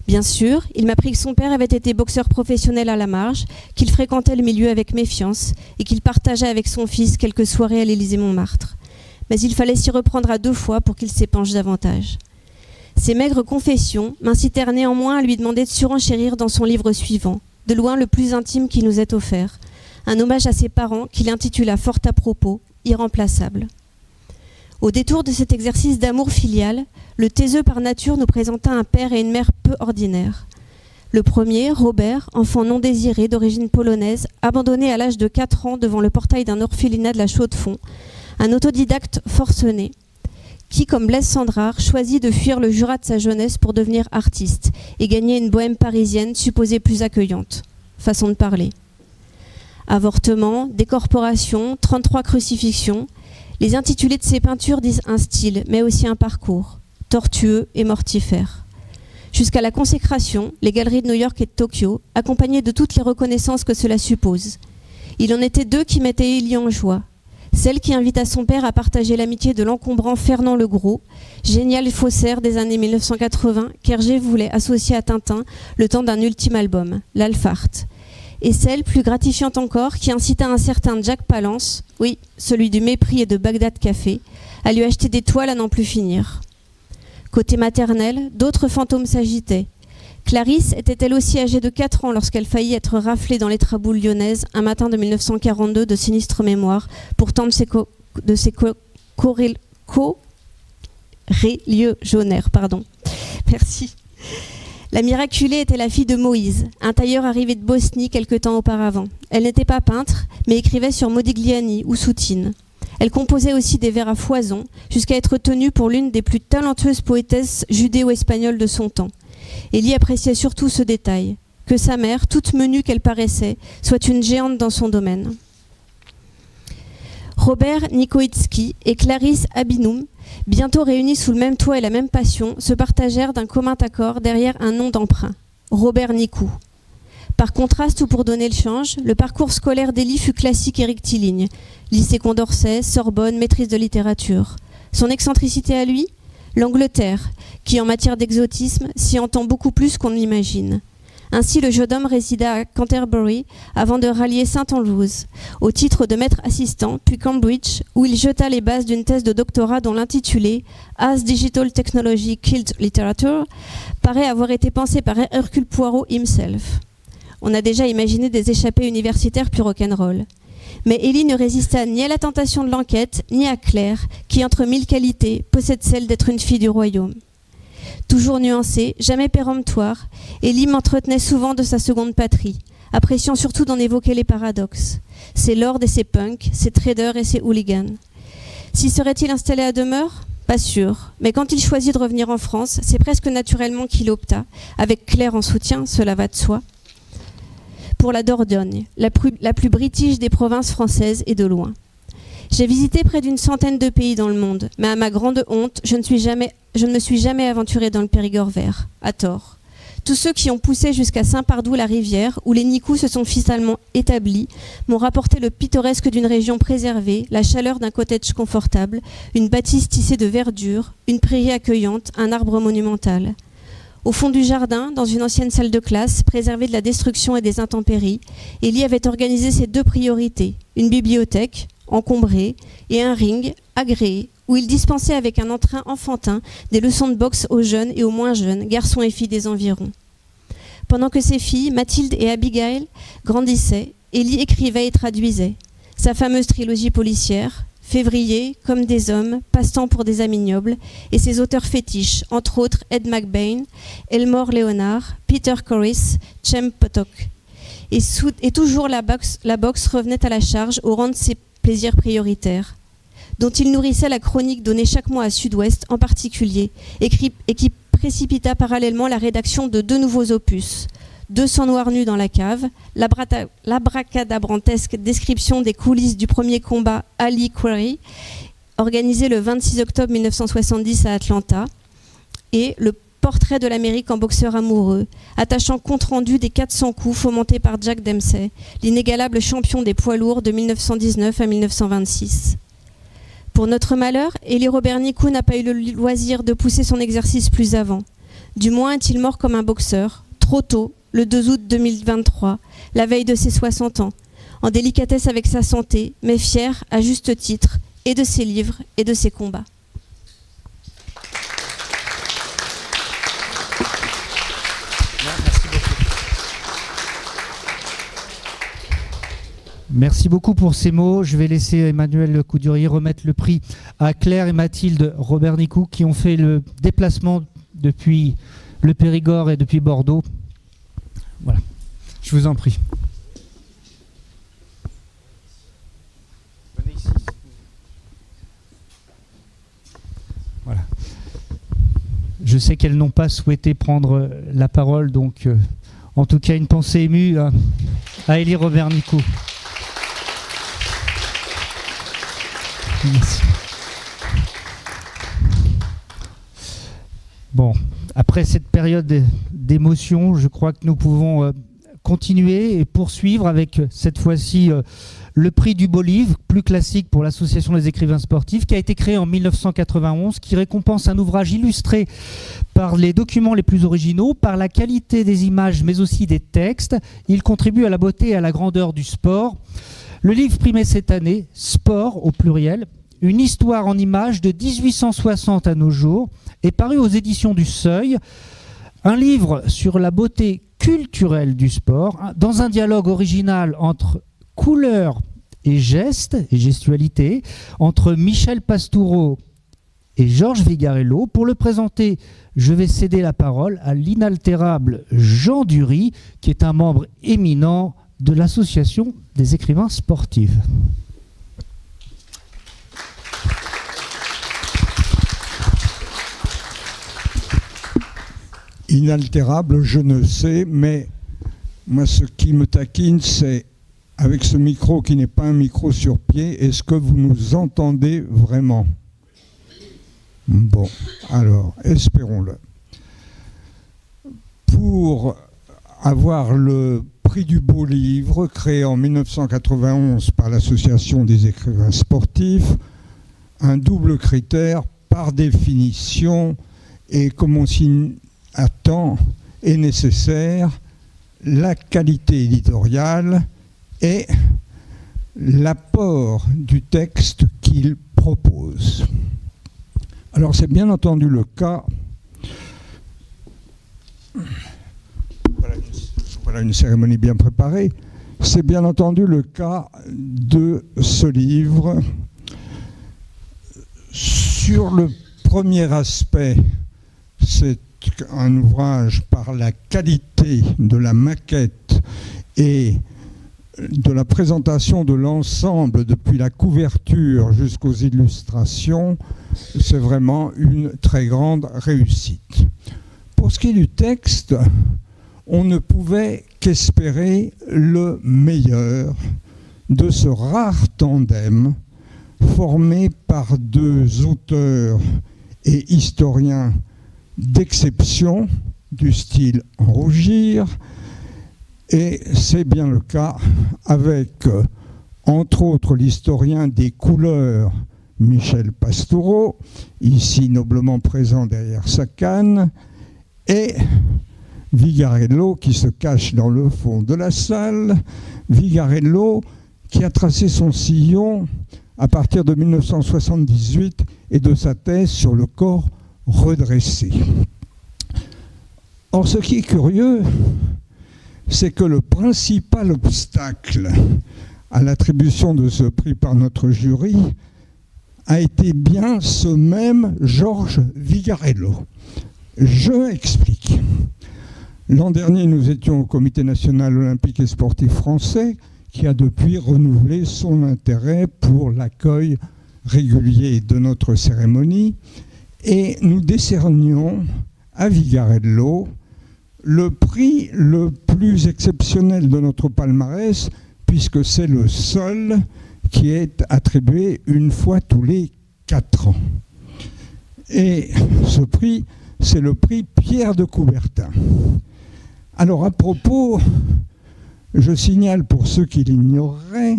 Bien sûr, il m'apprit que son père avait été boxeur professionnel à la marge, qu'il fréquentait le milieu avec méfiance et qu'il partageait avec son fils quelques soirées à l'Élysée-Montmartre. Mais il fallait s'y reprendre à 2 fois pour qu'il s'épanche davantage. Ces maigres confessions m'incitèrent néanmoins à lui demander de surenchérir dans son livre suivant, de loin le plus intime qui nous est offert, un hommage à ses parents qu'il intitula fort à propos, Irremplaçable. Au détour de cet exercice d'amour filial, le taiseux par nature nous présenta un père et une mère peu ordinaires. Le premier, Robert, enfant non désiré d'origine polonaise, abandonné à l'âge de 4 ans devant le portail d'un orphelinat de la Chaux-de-Fonds, un autodidacte forcené, qui, comme Blaise Cendrars, choisit de fuir le Jura de sa jeunesse pour devenir artiste et gagner une bohème parisienne supposée plus accueillante. Façon de parler. Avortement, décorporation, 33 crucifixions, les intitulés de ses peintures disent un style, mais aussi un parcours, tortueux et mortifère. Jusqu'à la consécration, les galeries de New York et de Tokyo, accompagnées de toutes les reconnaissances que cela suppose. Il en était 2 qui mettaient Élie en joie. Celle qui invita son père à partager l'amitié de l'encombrant Fernand Le Gros, génial faussaire des années 1980, qu'Hergé voulait associer à Tintin le temps d'un ultime album, l'Alpharte. Et celle, plus gratifiante encore, qui incita un certain Jack Palance, oui, celui du mépris et de Bagdad Café, à lui acheter des toiles à n'en plus finir. Côté maternel, d'autres fantômes s'agitaient. Clarisse était elle aussi âgée de 4 ans lorsqu'elle faillit être raflée dans l'étraboules lyonnaise un matin de 1942 de sinistre mémoire, pourtant de ses co-religionnaires. Merci. La miraculée était la fille de Moïse, un tailleur arrivé de Bosnie quelque temps auparavant. Elle n'était pas peintre, mais écrivait sur Modigliani ou Soutine. Elle composait aussi des vers à foison, jusqu'à être tenue pour l'une des plus talentueuses poétesses judéo-espagnoles de son temps. Élie appréciait surtout ce détail, que sa mère, toute menue qu'elle paraissait, soit une géante dans son domaine. Robert Nikoïtsky et Clarisse Abinoum, bientôt réunis sous le même toit et la même passion, se partagèrent d'un commun accord derrière un nom d'emprunt, Robert Nicou. Par contraste ou pour donner le change, le parcours scolaire d'Élie fut classique et rectiligne. Lycée Condorcet, Sorbonne, maîtrise de littérature. Son excentricité à lui ? L'Angleterre, qui en matière d'exotisme s'y entend beaucoup plus qu'on l'imagine. Ainsi, le jeune homme résida à Canterbury avant de rallier St Andrews, au titre de maître assistant, puis Cambridge, où il jeta les bases d'une thèse de doctorat dont l'intitulé « As Digital Technology Killed Literature » paraît avoir été pensé par Hercule Poirot himself. On a déjà imaginé des échappées universitaires plus rock'n'roll. Mais Élie ne résista ni à la tentation de l'enquête, ni à Claire, qui, entre 1000 qualités, possède celle d'être une fille du royaume. Toujours nuancée, jamais péremptoire, Élie m'entretenait souvent de sa seconde patrie, appréciant surtout d'en évoquer les paradoxes. Ses lords et ses punks, ses traders et ses hooligans. S'y serait-il installé à demeure ? Pas sûr, mais quand il choisit de revenir en France, c'est presque naturellement qu'il opta, avec Claire en soutien, cela va de soi, pour la Dordogne, la plus british des provinces françaises et de loin. J'ai visité près d'une centaine de pays dans le monde, mais à ma grande honte, je ne me suis jamais aventurée dans le Périgord vert, à tort. Tous ceux qui ont poussé jusqu'à Saint-Pardoux-la-Rivière, où les Nicous se sont finalement établis, m'ont rapporté le pittoresque d'une région préservée, la chaleur d'un cottage confortable, une bâtisse tissée de verdure, une prairie accueillante, un arbre monumental. Au fond du jardin, dans une ancienne salle de classe, préservée de la destruction et des intempéries, Élie avait organisé ses 2 priorités, une bibliothèque, encombrée, et un ring, agréé, où il dispensait avec un entrain enfantin des leçons de boxe aux jeunes et aux moins jeunes, garçons et filles des environs. Pendant que ses filles, Mathilde et Abigail, grandissaient, Élie écrivait et traduisait. Sa fameuse trilogie policière, Février, Comme des hommes, Passe-temps pour des amis nobles, et ses auteurs fétiches, entre autres Ed McBain, Elmore Leonard, Peter Corris, Cem Potok. Et toujours la boxe revenait à la charge au rang de ses plaisirs prioritaires, dont il nourrissait la chronique donnée chaque mois à Sud-Ouest en particulier, et qui précipita parallèlement la rédaction de 2 nouveaux opus, 200 noirs nus dans la cave, l'abracadabrantesque description des coulisses du premier combat Ali Quarry, organisé le 26 octobre 1970 à Atlanta, et le portrait de l'Amérique en boxeur amoureux, attachant compte-rendu des 400 coups fomentés par Jack Dempsey, l'inégalable champion des poids lourds de 1919 à 1926. Pour notre malheur, Élie Robert Nicou n'a pas eu le loisir de pousser son exercice plus avant. Du moins est-il mort comme un boxeur, trop tôt, le 2 août 2023, la veille de ses 60 ans, en délicatesse avec sa santé, mais fier, à juste titre, et de ses livres et de ses combats. Merci beaucoup pour ces mots. Je vais laisser Emmanuel Coudurier remettre le prix à Claire et Mathilde Robert Nicou qui ont fait le déplacement depuis le Périgord et depuis Bordeaux. Voilà, je vous en prie. Venez ici. Voilà. Je sais qu'elles n'ont pas souhaité prendre la parole, donc en tout cas une pensée émue à Élie Robert Nicou. Merci. Bon, après cette période d'émotion, je crois que nous pouvons continuer et poursuivre avec cette fois-ci le prix du beau livre, plus classique pour l'Association des écrivains sportifs, qui a été créé en 1991, qui récompense un ouvrage illustré par les documents les plus originaux, par la qualité des images, mais aussi des textes. Il contribue à la beauté et à la grandeur du sport. Le livre primé cette année, Sport au pluriel, une histoire en images de 1860 à nos jours, est paru aux éditions du Seuil. Un livre sur la beauté culturelle du sport, dans un dialogue original entre couleurs et gestes et gestualité, entre Michel Pastoureau et Georges Vigarello. Pour le présenter, je vais céder la parole à l'inaltérable Jean Dury, qui est un membre éminent de l'Association des écrivains sportifs. Inaltérable, je ne sais, mais moi ce qui me taquine, c'est avec ce micro qui n'est pas un micro sur pied, est-ce que vous nous entendez vraiment? Bon, alors, espérons-le. Pour avoir le prix du beau livre, créé en 1991 par l'Association des écrivains sportifs, un double critère, par définition, et comme on s'y attend, est nécessaire, la qualité éditoriale et l'apport du texte qu'il propose. Alors c'est bien entendu le cas, voilà une cérémonie bien préparée, c'est bien entendu le cas de ce livre. Sur le premier aspect, c'est un ouvrage par la qualité de la maquette et de la présentation de l'ensemble depuis la couverture jusqu'aux illustrations, c'est vraiment une très grande réussite. Pour ce qui est du texte, on ne pouvait qu'espérer le meilleur de ce rare tandem formé par deux auteurs et historiens d'exception, du style en rougir, et c'est bien le cas avec, entre autres, l'historien des couleurs, Michel Pastoureau, ici noblement présent derrière sa canne, et Vigarello qui se cache dans le fond de la salle. Vigarello qui a tracé son sillon à partir de 1978 et de sa thèse sur le corps redressé. Or, ce qui est curieux, c'est que le principal obstacle à l'attribution de ce prix par notre jury a été bien ce même Georges Vigarello. Je explique. L'an dernier, nous étions au Comité national olympique et sportif français, qui a depuis renouvelé son intérêt pour l'accueil régulier de notre cérémonie, et nous décernions à Vigarello le prix le plus exceptionnel de notre palmarès, puisque c'est le seul qui est attribué une fois tous les 4 ans. Et ce prix, c'est le prix Pierre de Coubertin. Alors à propos, je signale pour ceux qui l'ignoreraient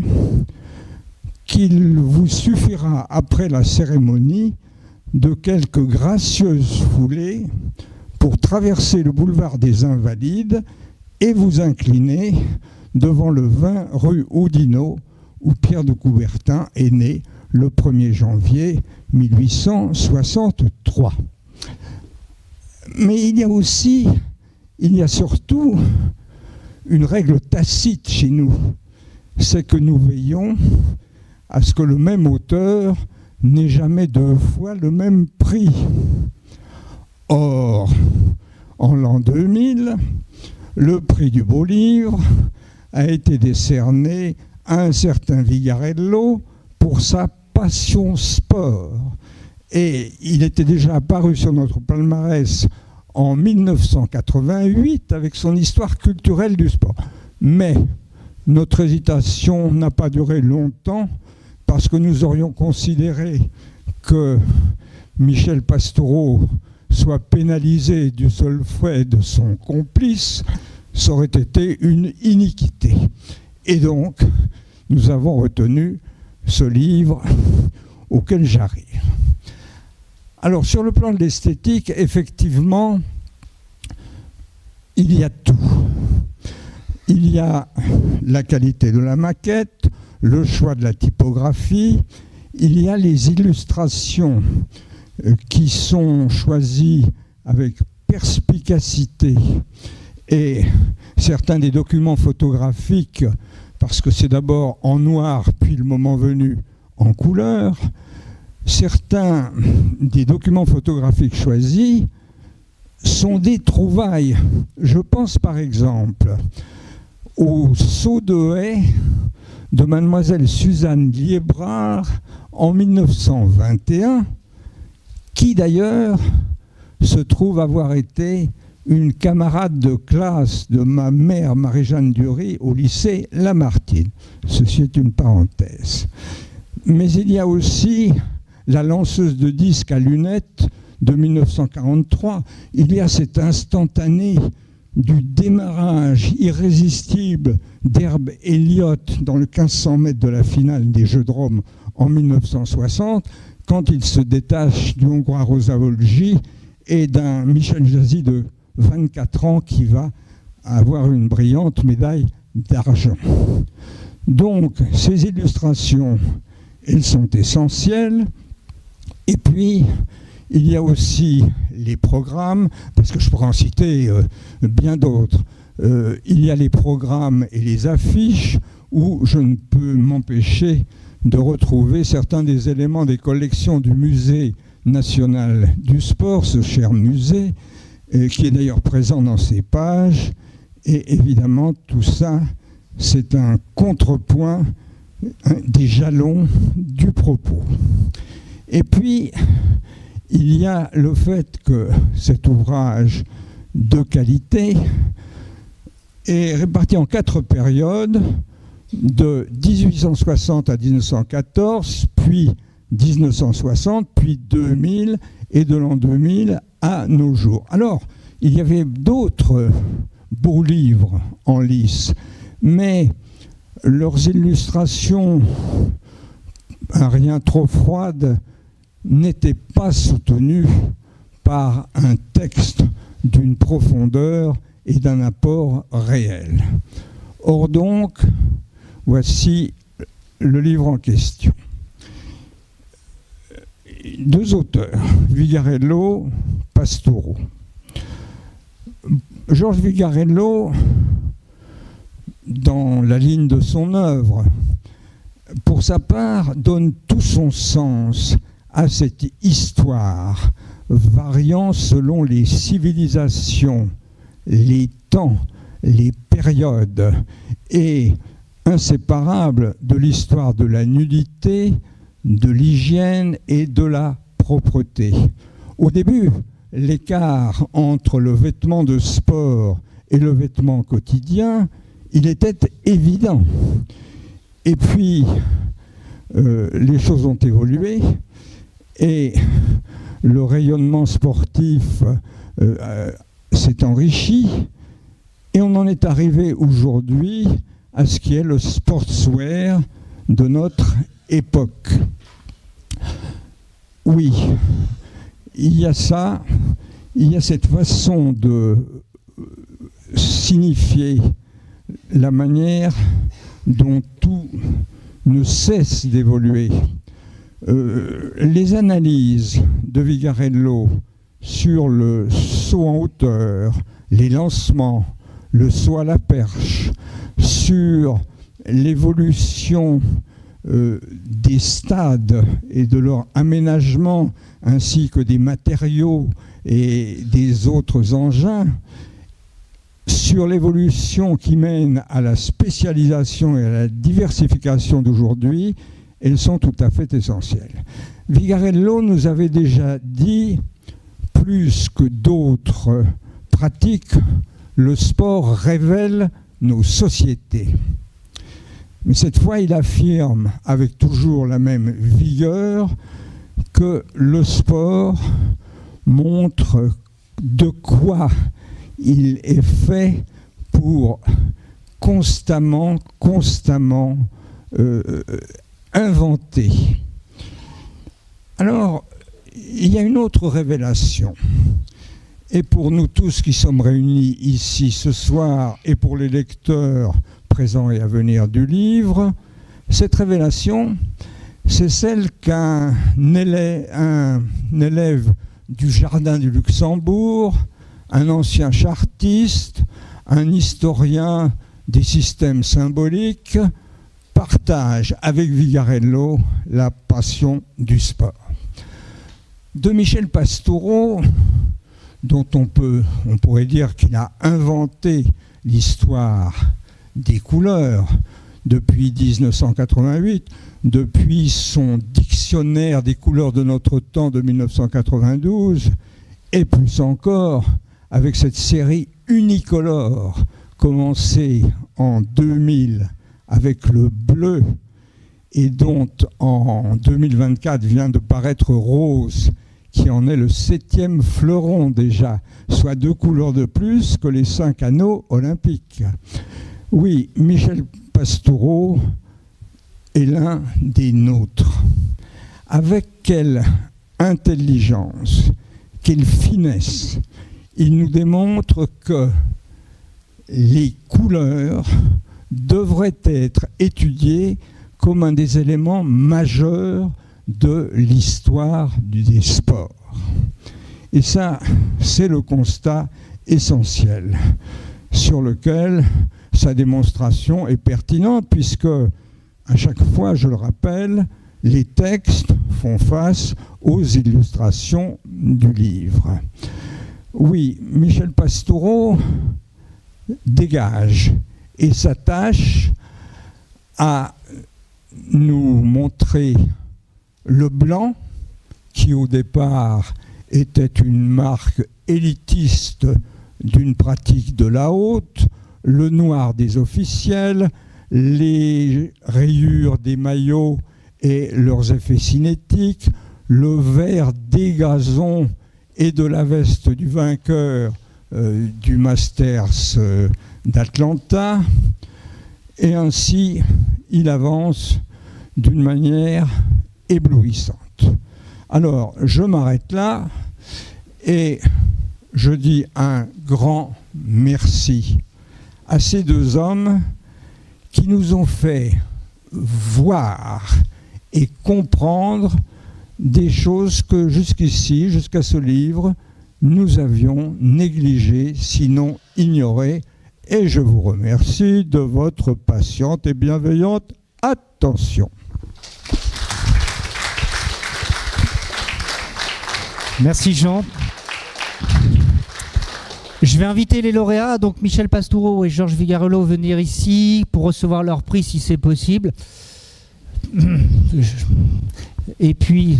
qu'il vous suffira après la cérémonie de quelques gracieuses foulées pour traverser le boulevard des Invalides et vous incliner devant le 20 rue Oudinot où Pierre de Coubertin est né le 1er janvier 1863. Mais il y a surtout une règle tacite chez nous, c'est que nous veillons à ce que le même auteur n'ait jamais 2 fois le même prix. Or, en l'an 2000, le prix du beau livre a été décerné à un certain Vigarello pour sa passion sport. Et il était déjà apparu sur notre palmarès en 1988 avec son histoire culturelle du sport. Mais notre hésitation n'a pas duré longtemps parce que nous aurions considéré que Michel Pastoureau soit pénalisé du seul fait de son complice, ça aurait été une iniquité. Et donc, nous avons retenu ce livre auquel j'arrive. Alors, sur le plan de l'esthétique, effectivement, il y a tout. Il y a la qualité de la maquette, le choix de la typographie, il y a les illustrations qui sont choisies avec perspicacité et certains des documents photographiques, parce que c'est d'abord en noir, puis le moment venu en couleur. Certains des documents photographiques choisis sont des trouvailles. Je pense par exemple au seau de haie de mademoiselle Suzanne Liébrard en 1921, qui d'ailleurs se trouve avoir été une camarade de classe de ma mère Marie-Jeanne Dury au lycée Lamartine. Ceci est une parenthèse. Mais il y a aussi la lanceuse de disques à lunettes de 1943. Il y a cet instantané du démarrage irrésistible d'Herb Elliott dans le 1500 mètres de la finale des Jeux de Rome en 1960, quand il se détache du Hongrois Rosa Volgi et d'un Michel Jazzy de 24 ans qui va avoir une brillante médaille d'argent. Donc, ces illustrations, elles sont essentielles. Et puis, il y a aussi les programmes, parce que je pourrais en citer bien d'autres. Il y a les programmes et les affiches où je ne peux m'empêcher de retrouver certains des éléments des collections du Musée national du sport, ce cher musée, qui est d'ailleurs présent dans ces pages. Et évidemment, tout ça, c'est un contrepoint des jalons du propos. Et puis, il y a le fait que cet ouvrage de qualité est réparti en 4 périodes. de 1860 à 1914, puis 1960, puis 2000, et de l'an 2000 à nos jours. Alors, il y avait d'autres beaux livres en lice, mais leurs illustrations, rien trop froides, n'étaient pas soutenues par un texte d'une profondeur et d'un apport réel. Or donc, voici le livre en question. Deux auteurs, Vigarello, Pastoureau. Georges Vigarello, dans la ligne de son œuvre, pour sa part, donne tout son sens à cette histoire, variant selon les civilisations, les temps, les périodes, et inséparable de l'histoire de la nudité, de l'hygiène et de la propreté. Au début, l'écart entre le vêtement de sport et le vêtement quotidien, il était évident. Et puis, les choses ont évolué et le rayonnement sportif s'est enrichi et on en est arrivé aujourd'hui à ce qui est le sportswear de notre époque. Oui, il y a ça, il y a cette façon de signifier la manière dont tout ne cesse d'évoluer. Les analyses de Vigarello sur le saut en hauteur, les lancements, le saut à la perche, sur l'évolution des stades et de leur aménagement, ainsi que des matériaux et des autres engins, sur l'évolution qui mène à la spécialisation et à la diversification d'aujourd'hui, elles sont tout à fait essentielles. Vigarello nous avait déjà dit, plus que d'autres pratiques, le sport révèle nos sociétés. Mais cette fois, il affirme, avec toujours la même vigueur, que le sport montre de quoi il est fait pour constamment inventer. Alors, il y a une autre révélation. Et pour nous tous qui sommes réunis ici ce soir, et pour les lecteurs présents et à venir du livre, cette révélation, c'est celle qu'un élève du Jardin du Luxembourg, un ancien chartiste, un historien des systèmes symboliques, partage avec Vigarello la passion du sport. De Michel Pastoureau, dont on pourrait dire qu'il a inventé l'histoire des couleurs depuis 1988, depuis son dictionnaire des couleurs de notre temps de 1992, et plus encore avec cette série unicolore commencée en 2000 avec le bleu et dont en 2024 vient de paraître rose, qui en est le 7e fleuron déjà, soit 2 couleurs de plus que les 5 anneaux olympiques. Oui, Michel Pastoureau est l'un des nôtres. Avec quelle intelligence, quelle finesse, il nous démontre que les couleurs devraient être étudiées comme un des éléments majeurs de l'histoire des sports. Et ça, c'est le constat essentiel sur lequel sa démonstration est pertinente, puisque à chaque fois, je le rappelle, les textes font face aux illustrations du livre. Oui, Michel Pastoureau dégage et s'attache à nous montrer le blanc, qui au départ était une marque élitiste d'une pratique de la haute, le noir des officiels, les rayures des maillots et leurs effets cinétiques, le vert des gazons et de la veste du vainqueur du Masters d'Atlanta. Et ainsi, il avance d'une manière éblouissante. Alors, je m'arrête là et je dis un grand merci à ces deux hommes qui nous ont fait voir et comprendre des choses que jusqu'ici, jusqu'à ce livre, nous avions négligées, sinon ignorées. Et je vous remercie de votre patiente et bienveillante attention. Merci Jean. Je vais inviter les lauréats, donc Michel Pastoureau et Georges Vigarello, venir ici pour recevoir leur prix si c'est possible. Et puis,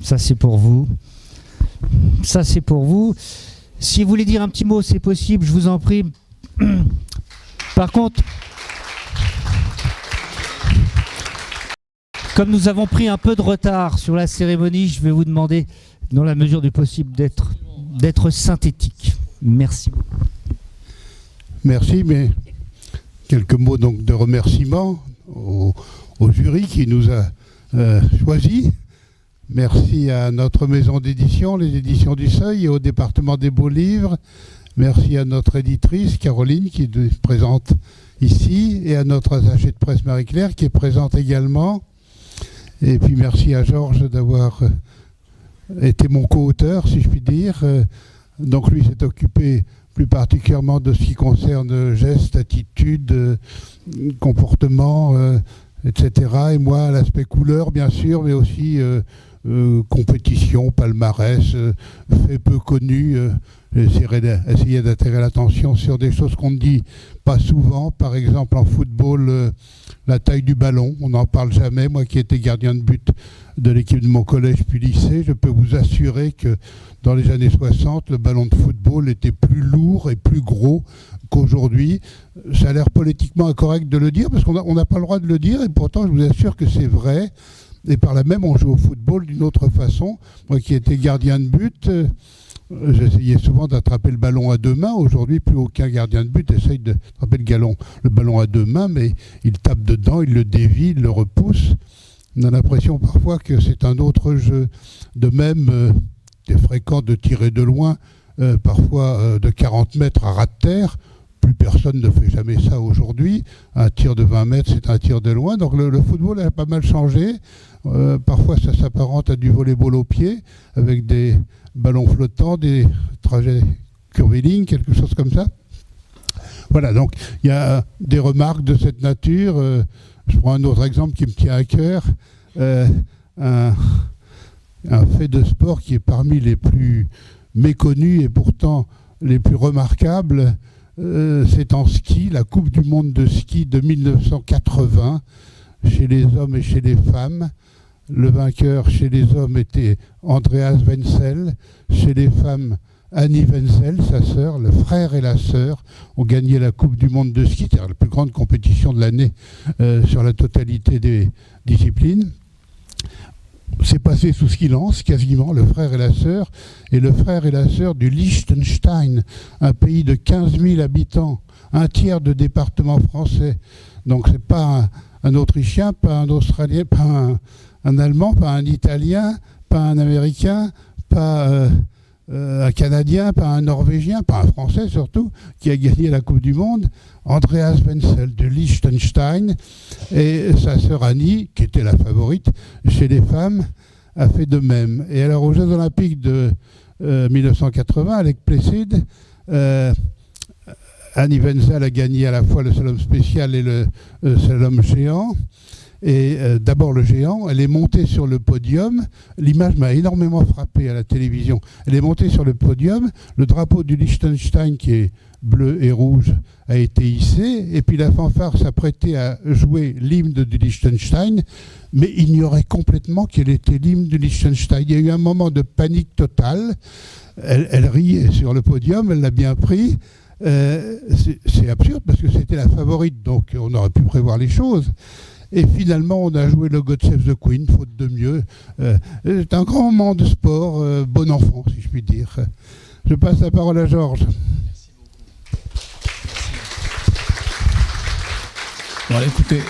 ça c'est pour vous. Ça c'est pour vous. Si vous voulez dire un petit mot, c'est possible, je vous en prie. Par contre, comme nous avons pris un peu de retard sur la cérémonie, je vais vous demander, dans la mesure du possible, d'être synthétique. Merci beaucoup. Merci, mais quelques mots donc de remerciement au jury qui nous a choisis. Merci à notre maison d'édition, les éditions du Seuil, et au département des Beaux Livres. Merci à notre éditrice, Caroline, qui est présente ici, et à notre attachée de presse, Marie-Claire, qui est présente également. Et puis merci à Georges d'avoir été mon co-auteur, si je puis dire. Donc lui s'est occupé plus particulièrement de ce qui concerne gestes, attitudes, comportements, etc. Et moi, l'aspect couleur, bien sûr, mais aussi compétition, palmarès, fait peu connu. Essayer d'attirer l'attention sur des choses qu'on ne dit pas souvent. Par exemple, en football, la taille du ballon, on n'en parle jamais. Moi qui étais gardien de but de l'équipe de mon collège puis lycée, je peux vous assurer que dans les années 60, le ballon de football était plus lourd et plus gros qu'aujourd'hui. Ça a l'air politiquement incorrect de le dire, parce qu'on n'a pas le droit de le dire, et pourtant je vous assure que c'est vrai. Et par là même, on joue au football d'une autre façon. Moi qui étais gardien de but, j'essayais souvent d'attraper le ballon à deux mains. Aujourd'hui, plus aucun gardien de but essaye d'attraper le ballon à deux mains, mais il tape dedans, il le dévie, il le repousse. On a l'impression parfois que c'est un autre jeu. De même, c'est fréquent de tirer de loin, parfois de 40 mètres à ras de terre. Plus personne ne fait jamais ça aujourd'hui. Un tir de 20 mètres, c'est un tir de loin. Donc le football a pas mal changé. Parfois, ça s'apparente à du volley-ball au pied, avec des ballons flottants, des trajets curviligne, quelque chose comme ça. Voilà, donc il y a des remarques de cette nature. Je prends un autre exemple qui me tient à cœur. Un fait de sport qui est parmi les plus méconnus et pourtant les plus remarquables, c'est en ski, la Coupe du monde de ski de 1980, chez les hommes et chez les femmes. Le vainqueur chez les hommes était Andreas Wenzel, chez les femmes Annie Wenzel, sa sœur, le frère et la sœur ont gagné la Coupe du monde de ski, c'est-à-dire la plus grande compétition de l'année sur la totalité des disciplines. C'est passé sous silence, quasiment, le frère et la sœur, et le frère et la sœur du Liechtenstein, un pays de 15 000 habitants, un tiers de département français. Donc c'est pas un Autrichien, pas un Australien, pas un Allemand, pas un Italien, pas un Américain, pas un Canadien, pas un Norvégien, pas un Français surtout, qui a gagné la Coupe du Monde. Andreas Wenzel de Liechtenstein, et sa sœur Annie, qui était la favorite chez les femmes, a fait de même. Et alors aux Jeux Olympiques de 1980, avec Plessid, Annie Wenzel a gagné à la fois le slalom spécial et le slalom géant. Et d'abord le géant, elle est montée sur le podium. L'image m'a énormément frappé à la télévision. Elle est montée sur le podium. Le drapeau du Liechtenstein, qui est bleu et rouge, a été hissé. Et puis la fanfare s'apprêtait à jouer l'hymne du Liechtenstein, mais ignorait complètement quel était l'hymne du Liechtenstein. Il y a eu un moment de panique totale. Elle riait sur le podium, elle l'a bien pris. c'est absurde parce que c'était la favorite, donc on aurait pu prévoir les choses. Et finalement, on a joué le God Save the Queen, faute de mieux. C'est un grand moment de sport, bon enfant, si je puis dire. Je passe la parole à Georges. Merci beaucoup. Bon, écoutez,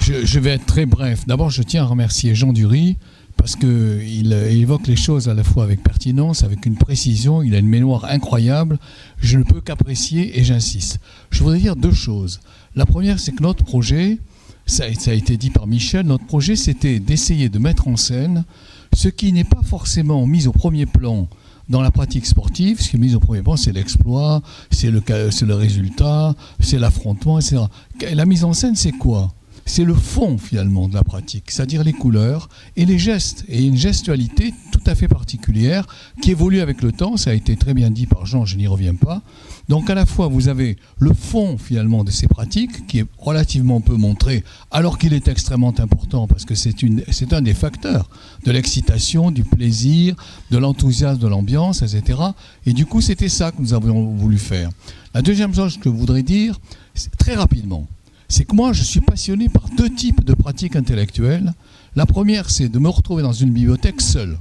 je vais être très bref. D'abord, je tiens à remercier Jean Dury, parce qu'il évoque les choses à la fois avec pertinence, avec une précision, il a une mémoire incroyable, je ne peux qu'apprécier et j'insiste. Je voudrais dire 2 choses. La première, c'est que notre projet, ça a été dit par Michel, notre projet c'était d'essayer de mettre en scène ce qui n'est pas forcément mis au premier plan dans la pratique sportive. Ce qui est mis au premier plan, c'est l'exploit, c'est le résultat, c'est l'affrontement, etc. Et la mise en scène, c'est quoi ? C'est le fond finalement de la pratique, c'est-à-dire les couleurs et les gestes, et une gestualité tout à fait particulière qui évolue avec le temps, ça a été très bien dit par Jean, je n'y reviens pas. Donc à la fois vous avez le fond finalement de ces pratiques qui est relativement peu montré alors qu'il est extrêmement important parce que c'est un des facteurs de l'excitation, du plaisir, de l'enthousiasme, de l'ambiance, etc. Et du coup c'était ça que nous avions voulu faire. La deuxième chose que je voudrais dire, très rapidement, c'est que moi, je suis passionné par 2 types de pratiques intellectuelles. La première, c'est de me retrouver dans une bibliothèque seul.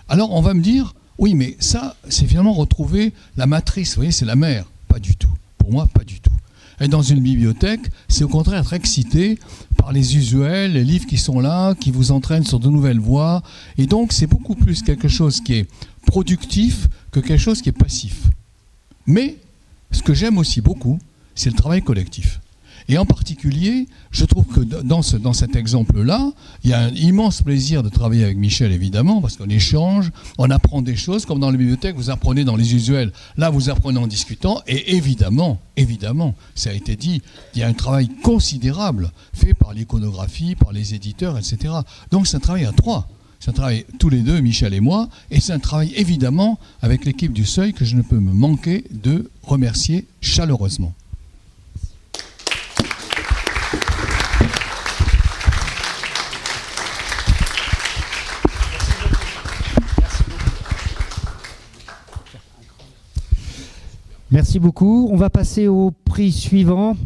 Alors, on va me dire, oui, mais ça, c'est finalement retrouver la matrice, vous voyez, c'est la mère. Pas du tout. Pour moi, pas du tout. Et dans une bibliothèque, c'est au contraire être excité par les usuels, les livres qui sont là, qui vous entraînent sur de nouvelles voies. Et donc, c'est beaucoup plus quelque chose qui est productif que quelque chose qui est passif. Mais, ce que j'aime aussi beaucoup, c'est le travail collectif. Et en particulier, je trouve que dans cet exemple-là, il y a un immense plaisir de travailler avec Michel, évidemment, parce qu'on échange, on apprend des choses, comme dans les bibliothèques, vous apprenez dans les usuels. Là, vous apprenez en discutant, et évidemment, ça a été dit, il y a un travail considérable fait par l'iconographie, par les éditeurs, etc. Donc c'est un travail à 3. C'est un travail tous les 2, Michel et moi, et c'est un travail évidemment avec l'équipe du Seuil que je ne peux me manquer de remercier chaleureusement. Merci beaucoup. On va passer au prix suivant.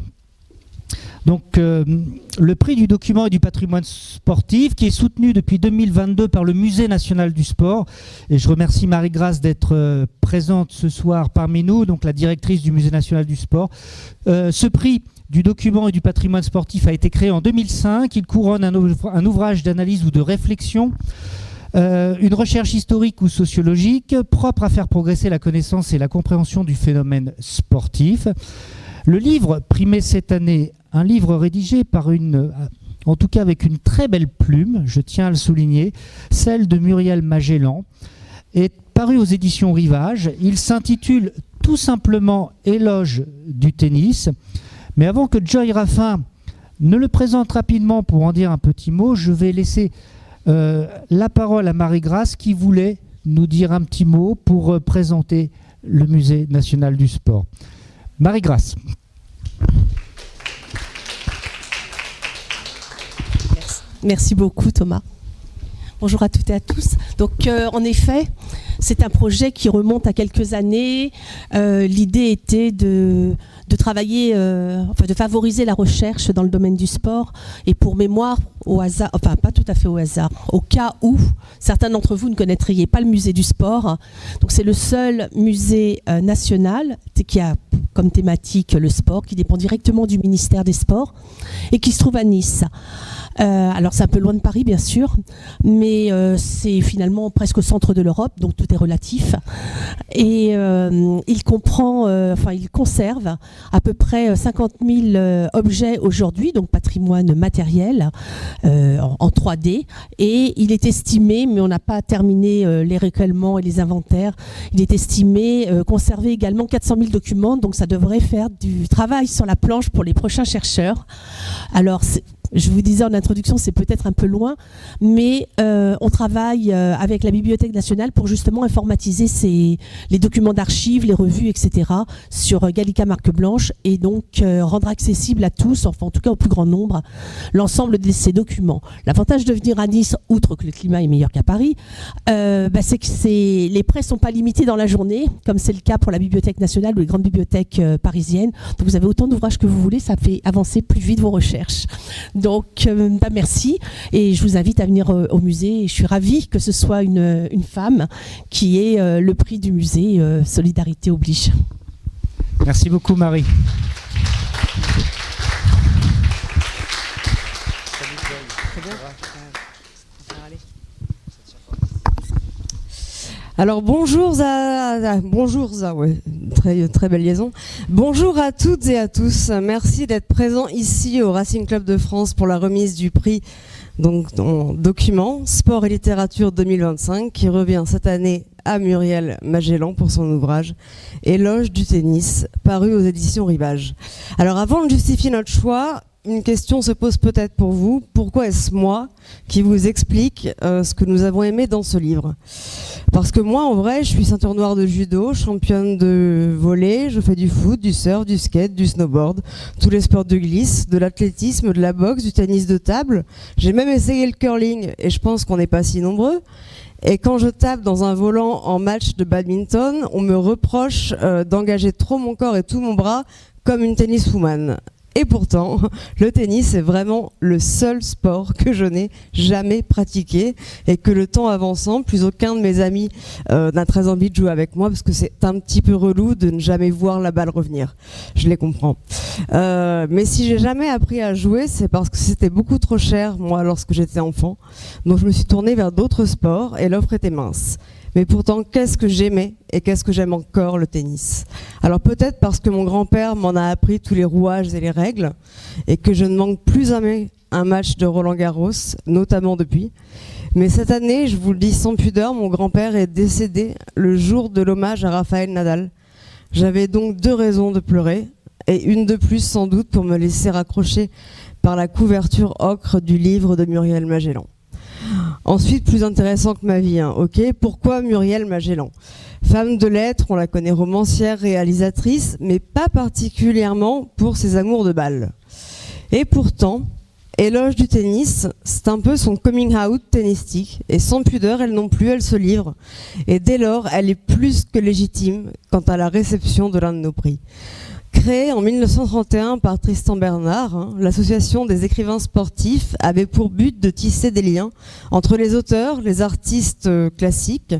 Donc, le prix du document et du patrimoine sportif qui est soutenu depuis 2022 par le Musée national du sport. Et je remercie Marie-Grâce d'être présente ce soir parmi nous, donc la directrice du Musée national du sport. Ce prix du document et du patrimoine sportif a été créé en 2005. Il couronne un ouvrage d'analyse ou de réflexion, une recherche historique ou sociologique propre à faire progresser la connaissance et la compréhension du phénomène sportif. Le livre primé cette année, un livre rédigé par en tout cas avec une très belle plume, je tiens à le souligner, celle de Muriel Magellan, est paru aux éditions Rivage. Il s'intitule tout simplement Éloge du tennis. Mais avant que Joy Raffin ne le présente rapidement pour en dire un petit mot, je vais laisser la parole à Marie-Grâce qui voulait nous dire un petit mot pour présenter le Musée national du sport. Marie-Grâce. Merci beaucoup Thomas. Bonjour à toutes et à tous. Donc en effet, c'est un projet qui remonte à quelques années. L'idée était de travailler, de favoriser la recherche dans le domaine du sport. Et pour mémoire, au hasard, enfin pas tout à fait au hasard, au cas où certains d'entre vous ne connaîtriez pas le musée du sport. Donc c'est le seul musée national qui a comme thématique le sport, qui dépend directement du ministère des Sports et qui se trouve à Nice. Alors c'est un peu loin de Paris bien sûr, mais c'est finalement presque au centre de l'Europe, donc tout est relatif. Et il conserve à peu près 50 000 objets aujourd'hui, donc patrimoine matériel en 3D. Et il est estimé, mais on n'a pas terminé les recueillements et les inventaires, il est estimé conserver également 400 000 documents, donc ça devrait faire du travail sur la planche pour les prochains chercheurs. Alors je vous disais en introduction, c'est peut-être un peu loin, mais on travaille avec la Bibliothèque nationale pour justement informatiser les documents d'archives, les revues, etc. sur Gallica Marque Blanche et donc rendre accessible à tous, enfin en tout cas au plus grand nombre, l'ensemble de ces documents. L'avantage de venir à Nice, outre que le climat est meilleur qu'à Paris, c'est que les prêts ne sont pas limités dans la journée, comme c'est le cas pour la Bibliothèque nationale ou les grandes bibliothèques parisiennes. Donc vous avez autant d'ouvrages que vous voulez, ça fait avancer plus vite vos recherches. Donc, merci et je vous invite à venir au musée. Et je suis ravie que ce soit une femme qui ait le prix du musée Solidarité oblige. Merci beaucoup Marie. Alors bonjour ouais, très belle liaison. Bonjour à toutes et à tous. Merci d'être présents ici au Racing Club de France pour la remise du prix en document Sport et littérature 2025 qui revient cette année à Muriel Magellan pour son ouvrage Éloge du tennis, paru aux éditions Rivage. Alors avant de justifier notre choix, une question se pose peut-être pour vous. Pourquoi est-ce moi qui vous explique ce que nous avons aimé dans ce livre ? Parce que moi, en vrai, je suis ceinture noire de judo, championne de volley, je fais du foot, du surf, du skate, du snowboard, tous les sports de glisse, de l'athlétisme, de la boxe, du tennis de table. J'ai même essayé le curling et je pense qu'on n'est pas si nombreux. Et quand je tape dans un volant en match de badminton, on me reproche d'engager trop mon corps et tout mon bras comme une tenniswoman. Et pourtant, le tennis est vraiment le seul sport que je n'ai jamais pratiqué et que le temps avançant, plus aucun de mes amis n'a très envie de jouer avec moi parce que c'est un petit peu relou de ne jamais voir la balle revenir. Je les comprends. Mais si j'ai jamais appris à jouer, c'est parce que c'était beaucoup trop cher, moi, lorsque j'étais enfant. Donc je me suis tournée vers d'autres sports et l'offre était mince. Mais pourtant, qu'est-ce que j'aimais et qu'est-ce que j'aime encore, le tennis. Alors peut-être parce que mon grand-père m'en a appris tous les rouages et les règles et que je ne manque plus jamais un match de Roland-Garros, notamment depuis. Mais cette année, je vous le dis sans pudeur, mon grand-père est décédé le jour de l'hommage à Raphaël Nadal. J'avais donc 2 raisons de pleurer et une de plus sans doute pour me laisser raccrocher par la couverture ocre du livre de Muriel Magellan. Ensuite, plus intéressant que ma vie, ok. Pourquoi Muriel Magellan ? Femme de lettres, on la connaît romancière, réalisatrice, mais pas particulièrement pour ses amours de balle. Et pourtant, Éloge du tennis, c'est un peu son coming out tennistique. Et sans pudeur, elle non plus, elle se livre. Et dès lors, elle est plus que légitime quant à la réception de l'un de nos prix. Créée en 1931 par Tristan Bernard, l'association des écrivains sportifs avait pour but de tisser des liens entre les auteurs, les artistes classiques,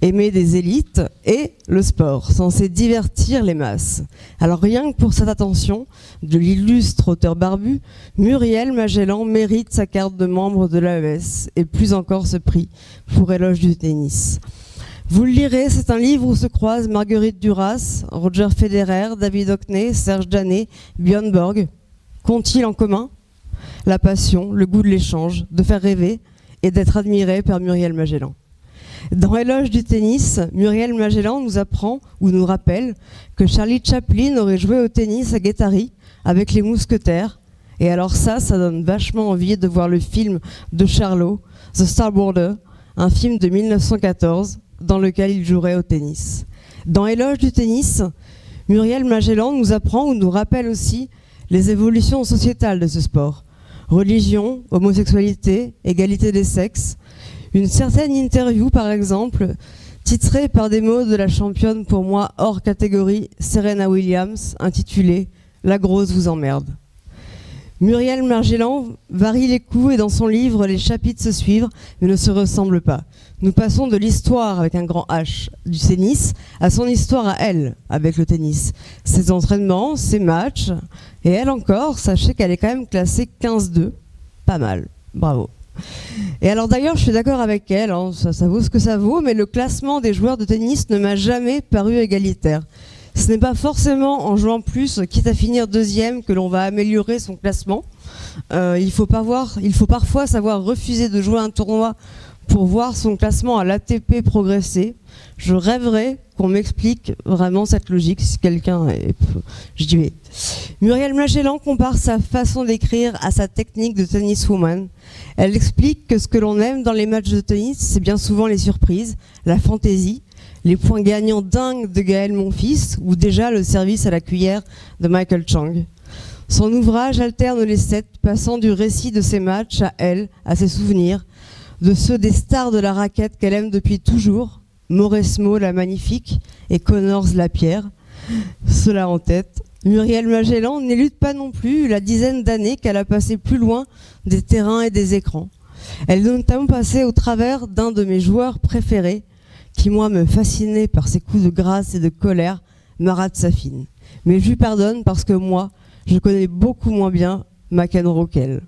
aimés des élites, et le sport, censé divertir les masses. Alors rien que pour cette attention de l'illustre auteur barbu, Muriel Magellan mérite sa carte de membre de l'AES, et plus encore ce prix pour Éloge du tennis. Vous le lirez, c'est un livre où se croisent Marguerite Duras, Roger Federer, David Hockney, Serge Danet, Björn Borg. Qu'ont-ils en commun ? La passion, le goût de l'échange, de faire rêver et d'être admiré par Muriel Magellan. Dans Éloge du tennis, Muriel Magellan nous apprend ou nous rappelle que Charlie Chaplin aurait joué au tennis à Guattari avec les Mousquetaires. Et alors ça donne vachement envie de voir le film de Charlot, The Starboarder, un film de 1914, dans lequel il jouerait au tennis. Dans Éloge du tennis, Muriel Magellan nous apprend ou nous rappelle aussi les évolutions sociétales de ce sport. Religion, homosexualité, égalité des sexes. Une certaine interview, par exemple, titrée par des mots de la championne pour moi hors catégorie, Serena Williams, intitulée « La grosse vous emmerde ». Muriel Magellan varie les coups et dans son livre, les chapitres se suivent mais ne se ressemblent pas. Nous passons de l'histoire avec un grand H du tennis à son histoire à elle avec le tennis. Ses entraînements, ses matchs et elle encore, sachez qu'elle est quand même classée 15-2. Pas mal, bravo. Et alors d'ailleurs, je suis d'accord avec elle, ça vaut ce que ça vaut, mais le classement des joueurs de tennis ne m'a jamais paru égalitaire. Ce n'est pas forcément en jouant plus, quitte à finir 2e, que l'on va améliorer son classement. Il faut parfois savoir refuser de jouer un tournoi pour voir son classement à l'ATP progresser. Je rêverais qu'on m'explique vraiment cette logique, si quelqu'un est... Je dis oui. Muriel Magellan compare sa façon d'écrire à sa technique de tenniswoman. Elle explique que ce que l'on aime dans les matchs de tennis, c'est bien souvent les surprises, la fantaisie, les points gagnants dingues de Gaël Monfils ou déjà le service à la cuillère de Michael Chang. Son ouvrage alterne les sets, passant du récit de ses matchs à elle, à ses souvenirs, de ceux des stars de la raquette qu'elle aime depuis toujours, Mauresmo la magnifique et Connors la pierre. Cela en tête, Muriel Magellan n'élude pas non plus la dizaine d'années qu'elle a passé plus loin des terrains et des écrans. Elle est notamment passée au travers d'un de mes joueurs préférés, qui moi me fascinait par ses coups de grâce et de colère, Marat Safin. Mais je lui pardonne parce que moi, je connais beaucoup moins bien McEnroe qu'elle.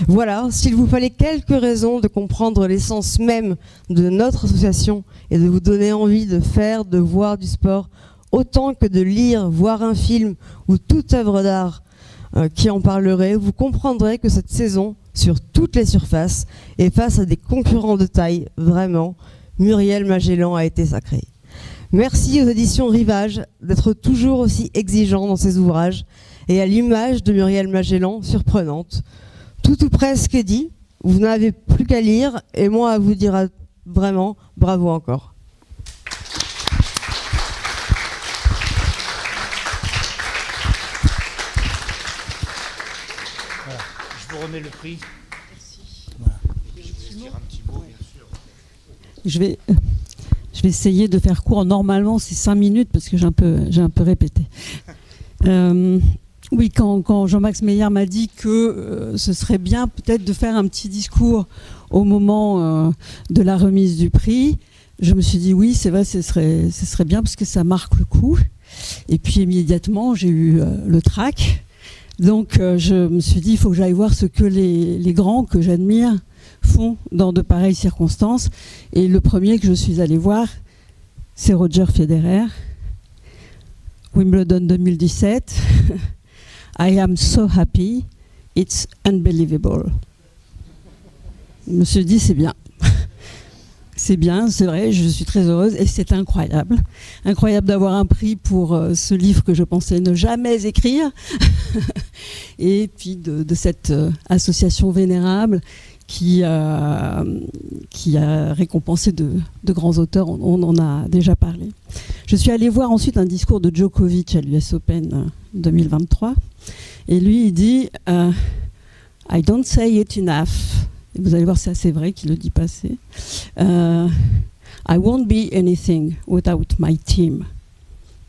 Voilà, s'il vous fallait quelques raisons de comprendre l'essence même de notre association et de vous donner envie de faire, de voir du sport, autant que de lire, voir un film ou toute œuvre d'art qui en parlerait, vous comprendrez que cette saison, sur toutes les surfaces, et face à des concurrents de taille, vraiment, Muriel Magellan a été sacrée. Merci aux éditions Rivage d'être toujours aussi exigeants dans ces ouvrages et à l'image de Muriel Magellan, surprenante. Tout ou presque est dit, vous n'avez plus qu'à lire et moi à vous dire vraiment bravo encore. Voilà, je vous remets le prix. Merci. Voilà. Je vais dire un petit mot, bien sûr. Je vais essayer de faire court. Normalement, c'est 5 minutes parce que j'ai un peu répété. Oui, quand Jean-Max Meyer m'a dit que ce serait bien peut-être de faire un petit discours au moment de la remise du prix, je me suis dit oui, c'est vrai, ce serait bien parce que ça marque le coup. Et puis immédiatement, j'ai eu le trac. Donc je me suis dit, il faut que j'aille voir ce que les grands que j'admire font dans de pareilles circonstances. Et le premier que je suis allée voir, c'est Roger Federer, Wimbledon 2017. I am so happy, it's unbelievable. Je me suis dit, c'est bien. C'est bien, c'est vrai, je suis très heureuse et c'est incroyable. Incroyable d'avoir un prix pour ce livre que je pensais ne jamais écrire. Et puis de cette association vénérable qui a récompensé de grands auteurs, on en a déjà parlé. Je suis allée voir ensuite un discours de Djokovic à l'US Open 2023. Et lui, il dit I don't say it enough. Et vous allez voir, c'est assez vrai qu'il ne le dit pas assez. I won't be anything without my team.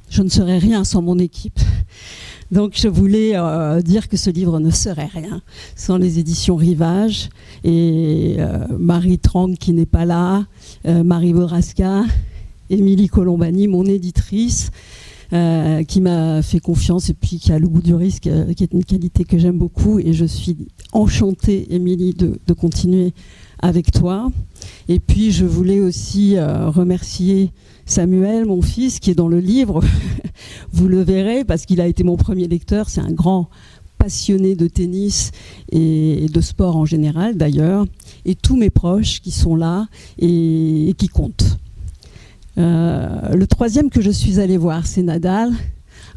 Je ne serai rien sans mon équipe. Donc je voulais dire que ce livre ne serait rien sans les éditions Rivage et Marie Trang qui n'est pas là, Marie Boraska, Émilie Colombani, mon éditrice, qui m'a fait confiance et puis qui a le goût du risque, qui est une qualité que j'aime beaucoup. Et je suis enchantée, Émilie, de continuer avec toi. Et puis je voulais aussi remercier Samuel, mon fils, qui est dans le livre. Vous le verrez parce qu'il a été mon premier lecteur. C'est un grand passionné de tennis et de sport en général d'ailleurs. Et tous mes proches qui sont là et qui comptent. Le troisième que je suis allée voir, c'est Nadal.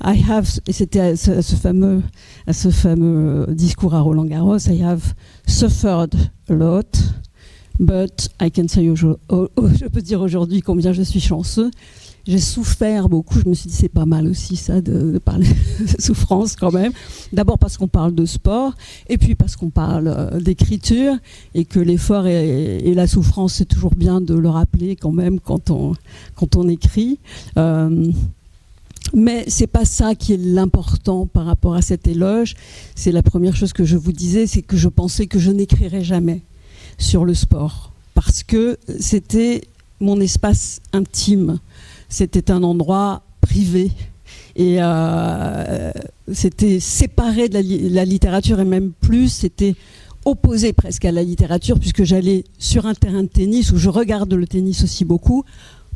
Et c'était à ce fameux discours à Roland Garros. I have suffered a lot, but I can say je peux dire aujourd'hui combien je suis chanceux. J'ai souffert beaucoup. Je me suis dit c'est pas mal aussi ça de parler de souffrance quand même. D'abord parce qu'on parle de sport et puis parce qu'on parle d'écriture et que l'effort et la souffrance c'est toujours bien de le rappeler quand même quand on écrit. Mais c'est pas ça qui est l'important par rapport à cet éloge. C'est la première chose que je vous disais, c'est que je pensais que je n'écrirais jamais sur le sport parce que c'était mon espace intime. C'était un endroit privé et c'était séparé de la littérature et même plus, c'était opposé presque à la littérature puisque j'allais sur un terrain de tennis où je regarde le tennis aussi beaucoup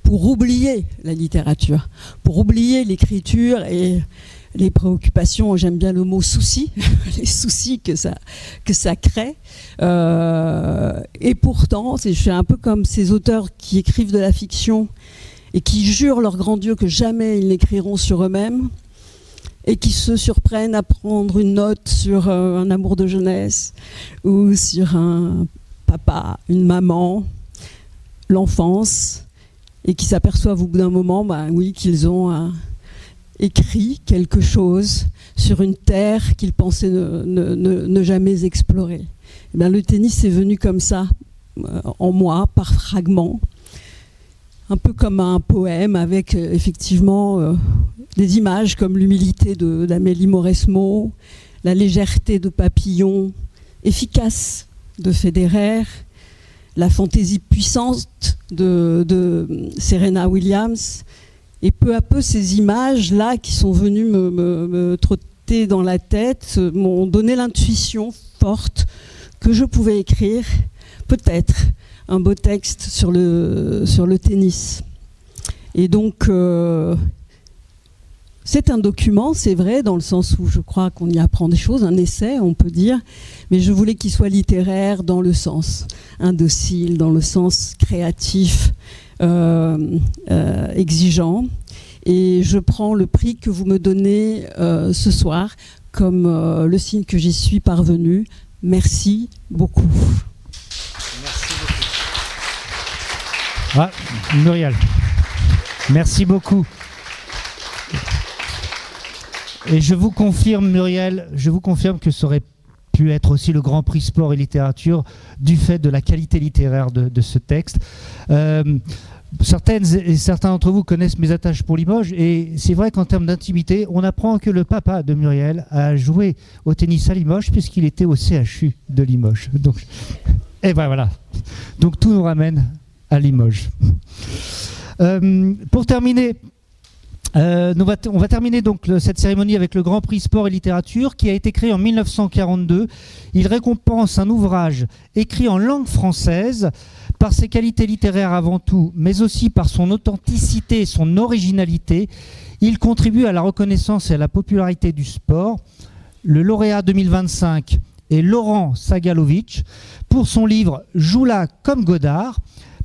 pour oublier la littérature, pour oublier l'écriture et les préoccupations, j'aime bien le mot souci, les soucis que ça crée. Et pourtant, je suis un peu comme ces auteurs qui écrivent de la fiction et qui jurent leur grand Dieu que jamais ils n'écriront sur eux-mêmes et qui se surprennent à prendre une note sur un amour de jeunesse ou sur un papa, une maman, l'enfance, et qui s'aperçoivent au bout d'un moment qu'ils ont écrit quelque chose sur une terre qu'ils pensaient ne jamais explorer. Et bien, le tennis est venu comme ça, en moi, par fragments, un peu comme un poème avec effectivement des images comme l'humilité d'Amélie Mauresmo, la légèreté de Papillon, efficace de Federer, la fantaisie puissante de Serena Williams. Et peu à peu, ces images-là qui sont venues me trotter dans la tête m'ont donné l'intuition forte que je pouvais écrire peut-être un beau texte sur le tennis. Et donc, c'est un document, c'est vrai, dans le sens où je crois qu'on y apprend des choses, un essai, on peut dire, mais je voulais qu'il soit littéraire dans le sens indocile, dans le sens créatif, exigeant. Et je prends le prix que vous me donnez ce soir comme le signe que j'y suis parvenue. Merci beaucoup. Merci beaucoup. Muriel, merci beaucoup. Et je vous confirme, Muriel, que ça aurait pu être aussi le Grand Prix Sport et Littérature du fait de la qualité littéraire de ce texte. Certaines et certains d'entre vous connaissent mes attaches pour Limoges, et c'est vrai qu'en termes d'intimité, on apprend que le papa de Muriel a joué au tennis à Limoges puisqu'il était au CHU de Limoges. Donc, et ben voilà. Donc tout nous ramène à Limoges. Pour terminer, on va terminer donc cette cérémonie avec le Grand Prix Sport et Littérature qui a été créé en 1942. Il récompense un ouvrage écrit en langue française par ses qualités littéraires avant tout, mais aussi par son authenticité et son originalité. Il contribue à la reconnaissance et à la popularité du sport. Le lauréat 2025 est Laurent Sagalovic pour son livre « Joue-la comme Godard »,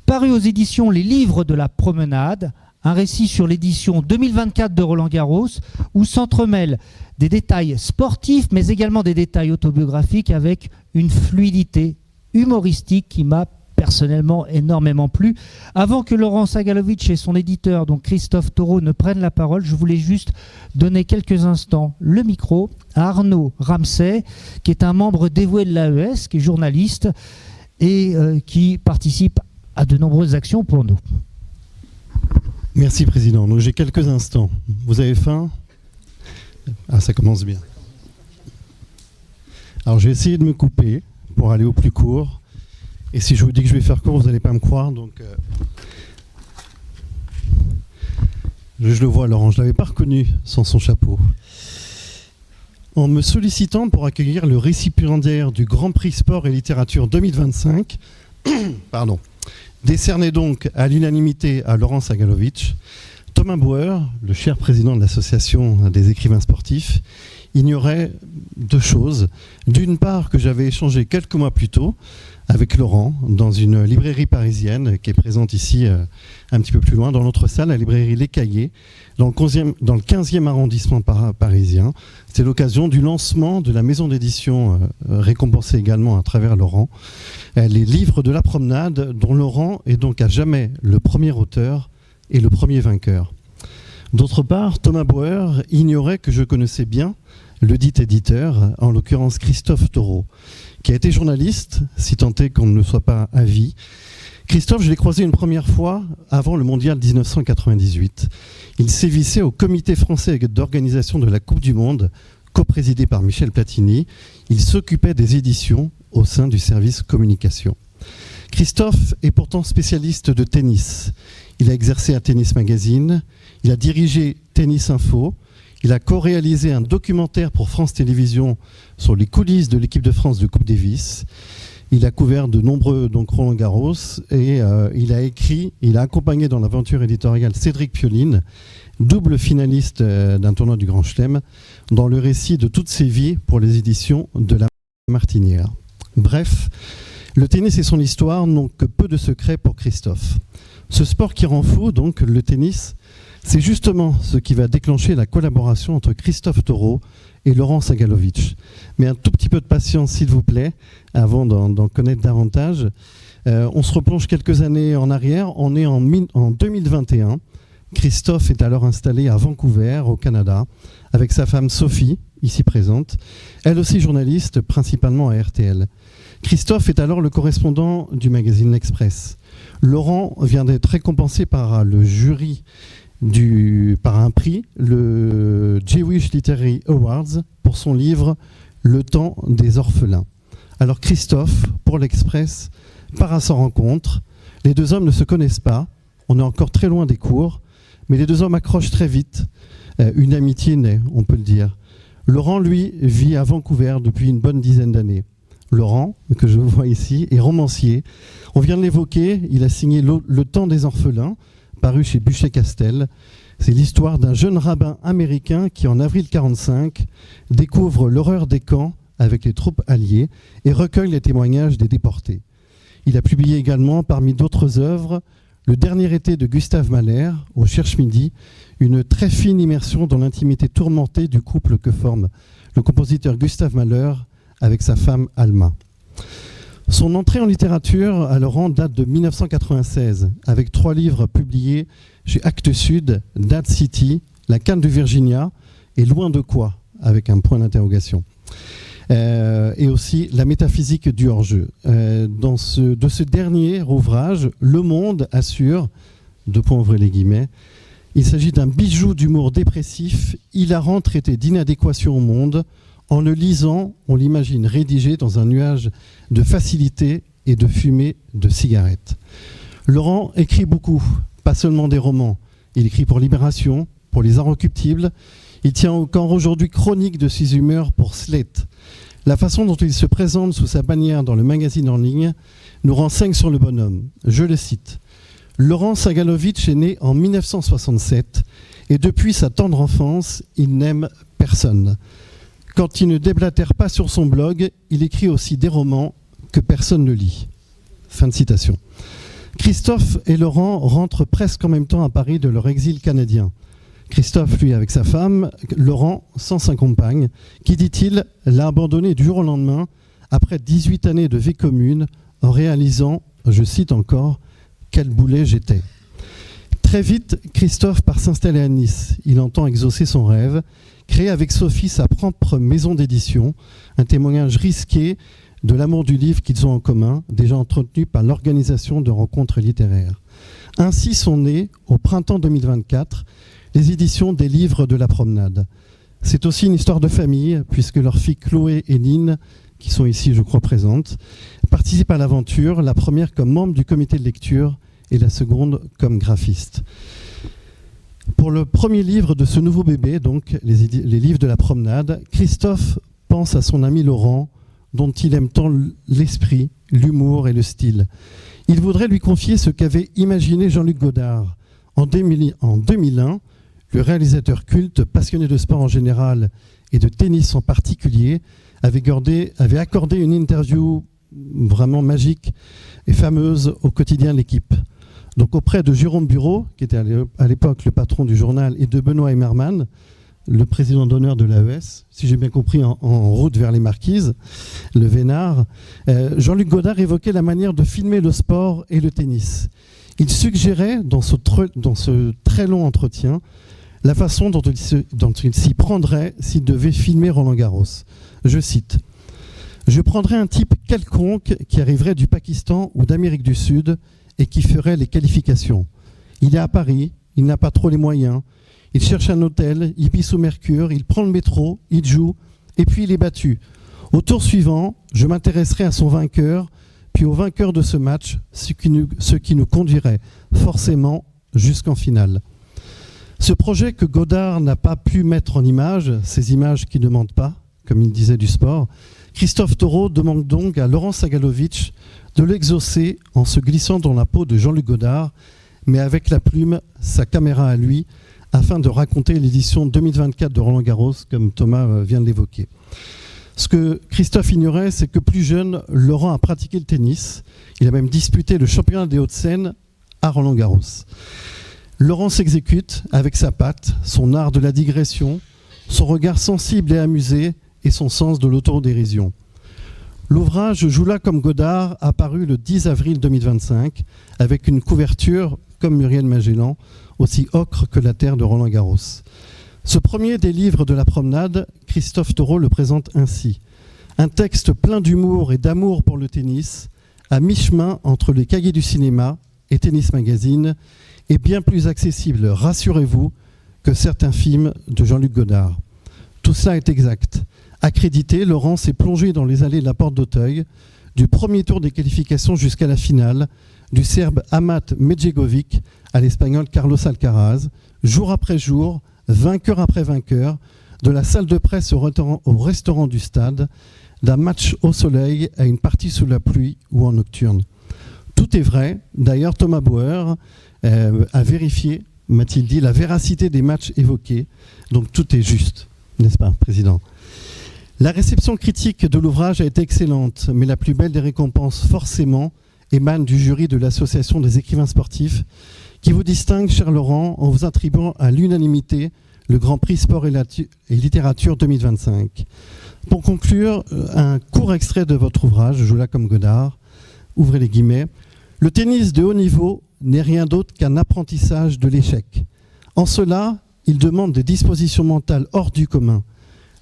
paru aux éditions Les Livres de la Promenade, un récit sur l'édition 2024 de Roland-Garros, où s'entremêlent des détails sportifs, mais également des détails autobiographiques avec une fluidité humoristique qui m'a personnellement énormément plu. Avant que Laurent Sagalovic et son éditeur, donc Christophe Taureau, ne prennent la parole, je voulais juste donner quelques instants le micro à Arnaud Ramsay, qui est un membre dévoué de l'AES, qui est journaliste et qui participe à de nombreuses actions pour nous. Merci Président. Donc j'ai quelques instants. Vous avez faim ? Ah, ça commence bien. Alors je vais essayer de me couper pour aller au plus court. Et si je vous dis que je vais faire court, vous n'allez pas me croire. Donc je le vois, Laurent, je ne l'avais pas reconnu sans son chapeau. En me sollicitant pour accueillir le récipiendaire du Grand Prix Sport et Littérature 2025, pardon, décerné donc à l'unanimité à Laurent Sagalovic, Thomas Bauer, le cher président de l'association des écrivains sportifs, ignorait deux choses. D'une part, que j'avais échangé quelques mois plus tôt avec Laurent dans une librairie parisienne qui est présente ici un petit peu plus loin, dans l'autre salle, la librairie Les Cahiers, dans le 15e arrondissement parisien. C'était l'occasion du lancement de la maison d'édition récompensée également à travers Laurent, les livres de la promenade, dont Laurent est donc à jamais le premier auteur et le premier vainqueur. D'autre part, Thomas Bauer ignorait que je connaissais bien le dit éditeur, en l'occurrence Christophe Taureau, qui a été journaliste, si tant est qu'on ne soit pas à vie. Christophe, je l'ai croisé une première fois avant le mondial 1998. Il sévissait au comité français d'organisation de la Coupe du Monde, coprésidé par Michel Platini. Il s'occupait des éditions au sein du service communication. Christophe est pourtant spécialiste de tennis. Il a exercé à Tennis Magazine, il a dirigé Tennis Info, il a co-réalisé un documentaire pour France Télévisions sur les coulisses de l'équipe de France de Coupe Davis. Il a couvert de nombreux Roland-Garros et il a accompagné dans l'aventure éditoriale Cédric Pioline, double finaliste d'un tournoi du Grand Chelem, dans le récit de toutes ses vies pour les éditions de La Martinière. Bref, le tennis et son histoire n'ont que peu de secrets pour Christophe. Ce sport qui rend fou, donc le tennis, c'est justement ce qui va déclencher la collaboration entre Christophe Taureau et Laurent Sagalovic. Mais un tout petit peu de patience, s'il vous plaît, avant d'en connaître davantage. On se replonge quelques années en arrière. On est en 2021. Christophe est alors installé à Vancouver, au Canada, avec sa femme Sophie, ici présente, elle aussi journaliste, principalement à RTL. Christophe est alors le correspondant du magazine L'Express. Laurent vient d'être récompensé par le jury par un prix, le Jewish Literary Awards, pour son livre « Le temps des orphelins ». Alors Christophe, pour l'Express, part à sa rencontre. Les deux hommes ne se connaissent pas, on est encore très loin des cours, mais les deux hommes accrochent très vite. Une amitié naît, on peut le dire. Laurent, lui, vit à Vancouver depuis une bonne dizaine d'années. Laurent, que je vois ici, est romancier. On vient de l'évoquer, il a signé Le temps des orphelins, paru chez Buchet-Castel. C'est l'histoire d'un jeune rabbin américain qui, en avril 1945, découvre l'horreur des camps avec les troupes alliées et recueille les témoignages des déportés. Il a publié également, parmi d'autres œuvres, Le dernier été de Gustave Mahler, au Cherche-Midi, une très fine immersion dans l'intimité tourmentée du couple que forme le compositeur Gustave Mahler avec sa femme Alma. Son entrée en littérature à Laurent date de 1996, avec 3 livres publiés chez Actes Sud, Dad City, La canne du Virginia et Loin de quoi, avec un point d'interrogation. Et aussi La métaphysique du hors-jeu. De ce dernier ouvrage, Le Monde assure, ouvrez les guillemets, il s'agit d'un bijou d'humour dépressif, hilarant, traité d'inadéquation au monde. En le lisant, on l'imagine rédigé dans un nuage de facilité et de fumée de cigarettes. Laurent écrit beaucoup, pas seulement des romans. Il écrit pour Libération, pour Les Inrecuptibles. Il tient encore aujourd'hui chronique de ses humeurs pour Slate. La façon dont il se présente sous sa bannière dans le magazine en ligne nous renseigne sur le bonhomme. Je le cite. Laurent Sagalovic est né en 1967 et depuis sa tendre enfance, il n'aime personne. Quand il ne déblatère pas sur son blog, il écrit aussi des romans que personne ne lit. Fin de citation. Christophe et Laurent rentrent presque en même temps à Paris de leur exil canadien. Christophe, lui, avec sa femme, Laurent, sans sa compagne, qui, dit-il, l'a abandonné du jour au lendemain, après 18 années de vie commune, en réalisant, je cite encore, « Quel boulet j'étais ». Très vite, Christophe part s'installer à Nice. Il entend exaucer son rêve, créer avec Sophie sa propre maison d'édition, un témoignage risqué de l'amour du livre qu'ils ont en commun, déjà entretenu par l'organisation de rencontres littéraires. Ainsi sont nées, au printemps 2024, les éditions des livres de la promenade. C'est aussi une histoire de famille, puisque leurs filles Chloé et Nine, qui sont ici, je crois, présentes, participent à l'aventure, la première comme membre du comité de lecture et la seconde comme graphiste. Pour le premier livre de ce nouveau bébé, donc les livres de la promenade, Christophe pense à son ami Laurent, dont il aime tant l'esprit, l'humour et le style. Il voudrait lui confier ce qu'avait imaginé Jean-Luc Godard. En 2001, le réalisateur culte, passionné de sport en général et de tennis en particulier, avait accordé une interview vraiment magique et fameuse au quotidien L'Équipe. Donc auprès de Jérôme Bureau, qui était à l'époque le patron du journal, et de Benoît Emmerman, le président d'honneur de l'AES, si j'ai bien compris, en route vers les Marquises, le Vénard, Jean-Luc Godard évoquait la manière de filmer le sport et le tennis. Il suggérait, dans ce très long entretien, la façon dont il s'y prendrait s'il devait filmer Roland-Garros. Je cite. « Je prendrais un type quelconque qui arriverait du Pakistan ou d'Amérique du Sud et qui ferait les qualifications. Il est à Paris, il n'a pas trop les moyens, il cherche un hôtel, il pisse au mercure, il prend le métro, il joue, et puis il est battu. Au tour suivant, je m'intéresserai à son vainqueur, puis au vainqueur de ce match, ce qui nous conduirait forcément jusqu'en finale. » Ce projet que Godard n'a pas pu mettre en image, ces images qui ne mentent pas, comme il disait, du sport. Christophe Taureau demande donc à Laurent Sagalovic de l'exaucer en se glissant dans la peau de Jean-Luc Godard, mais avec la plume, sa caméra à lui, afin de raconter l'édition 2024 de Roland-Garros, comme Thomas vient de l'évoquer. Ce que Christophe ignorait, c'est que plus jeune, Laurent a pratiqué le tennis. Il a même disputé le championnat des Hauts-de-Seine à Roland-Garros. Laurent s'exécute avec sa patte, son art de la digression, son regard sensible et amusé et son sens de l'autodérision. L'ouvrage « Joue là comme Godard » a paru le 10 avril 2025 avec une couverture, comme Muriel Magellan, aussi ocre que la terre de Roland-Garros. Ce premier des livres de la promenade, Christophe Taureau le présente ainsi. Un texte plein d'humour et d'amour pour le tennis, à mi-chemin entre les cahiers du cinéma et Tennis Magazine, et bien plus accessible, rassurez-vous, que certains films de Jean-Luc Godard. Tout cela est exact. Accrédité, Laurent s'est plongé dans les allées de la Porte d'Auteuil, du premier tour des qualifications jusqu'à la finale, du Serbe Amat Medjegovic à l'Espagnol Carlos Alcaraz, jour après jour, vainqueur après vainqueur, de la salle de presse au restaurant du stade, d'un match au soleil à une partie sous la pluie ou en nocturne. Tout est vrai. D'ailleurs, Thomas Bauer a vérifié, m'a-t-il dit, la véracité des matchs évoqués. Donc tout est juste, n'est-ce pas, Président ? La réception critique de l'ouvrage a été excellente, mais la plus belle des récompenses, forcément, émane du jury de l'Association des écrivains sportifs, qui vous distingue, cher Laurent, en vous attribuant à l'unanimité le Grand Prix Sport et Littérature 2025. Pour conclure, un court extrait de votre ouvrage, « Joue là comme Godard », ouvrez les guillemets. « Le tennis de haut niveau n'est rien d'autre qu'un apprentissage de l'échec. En cela, il demande des dispositions mentales hors du commun.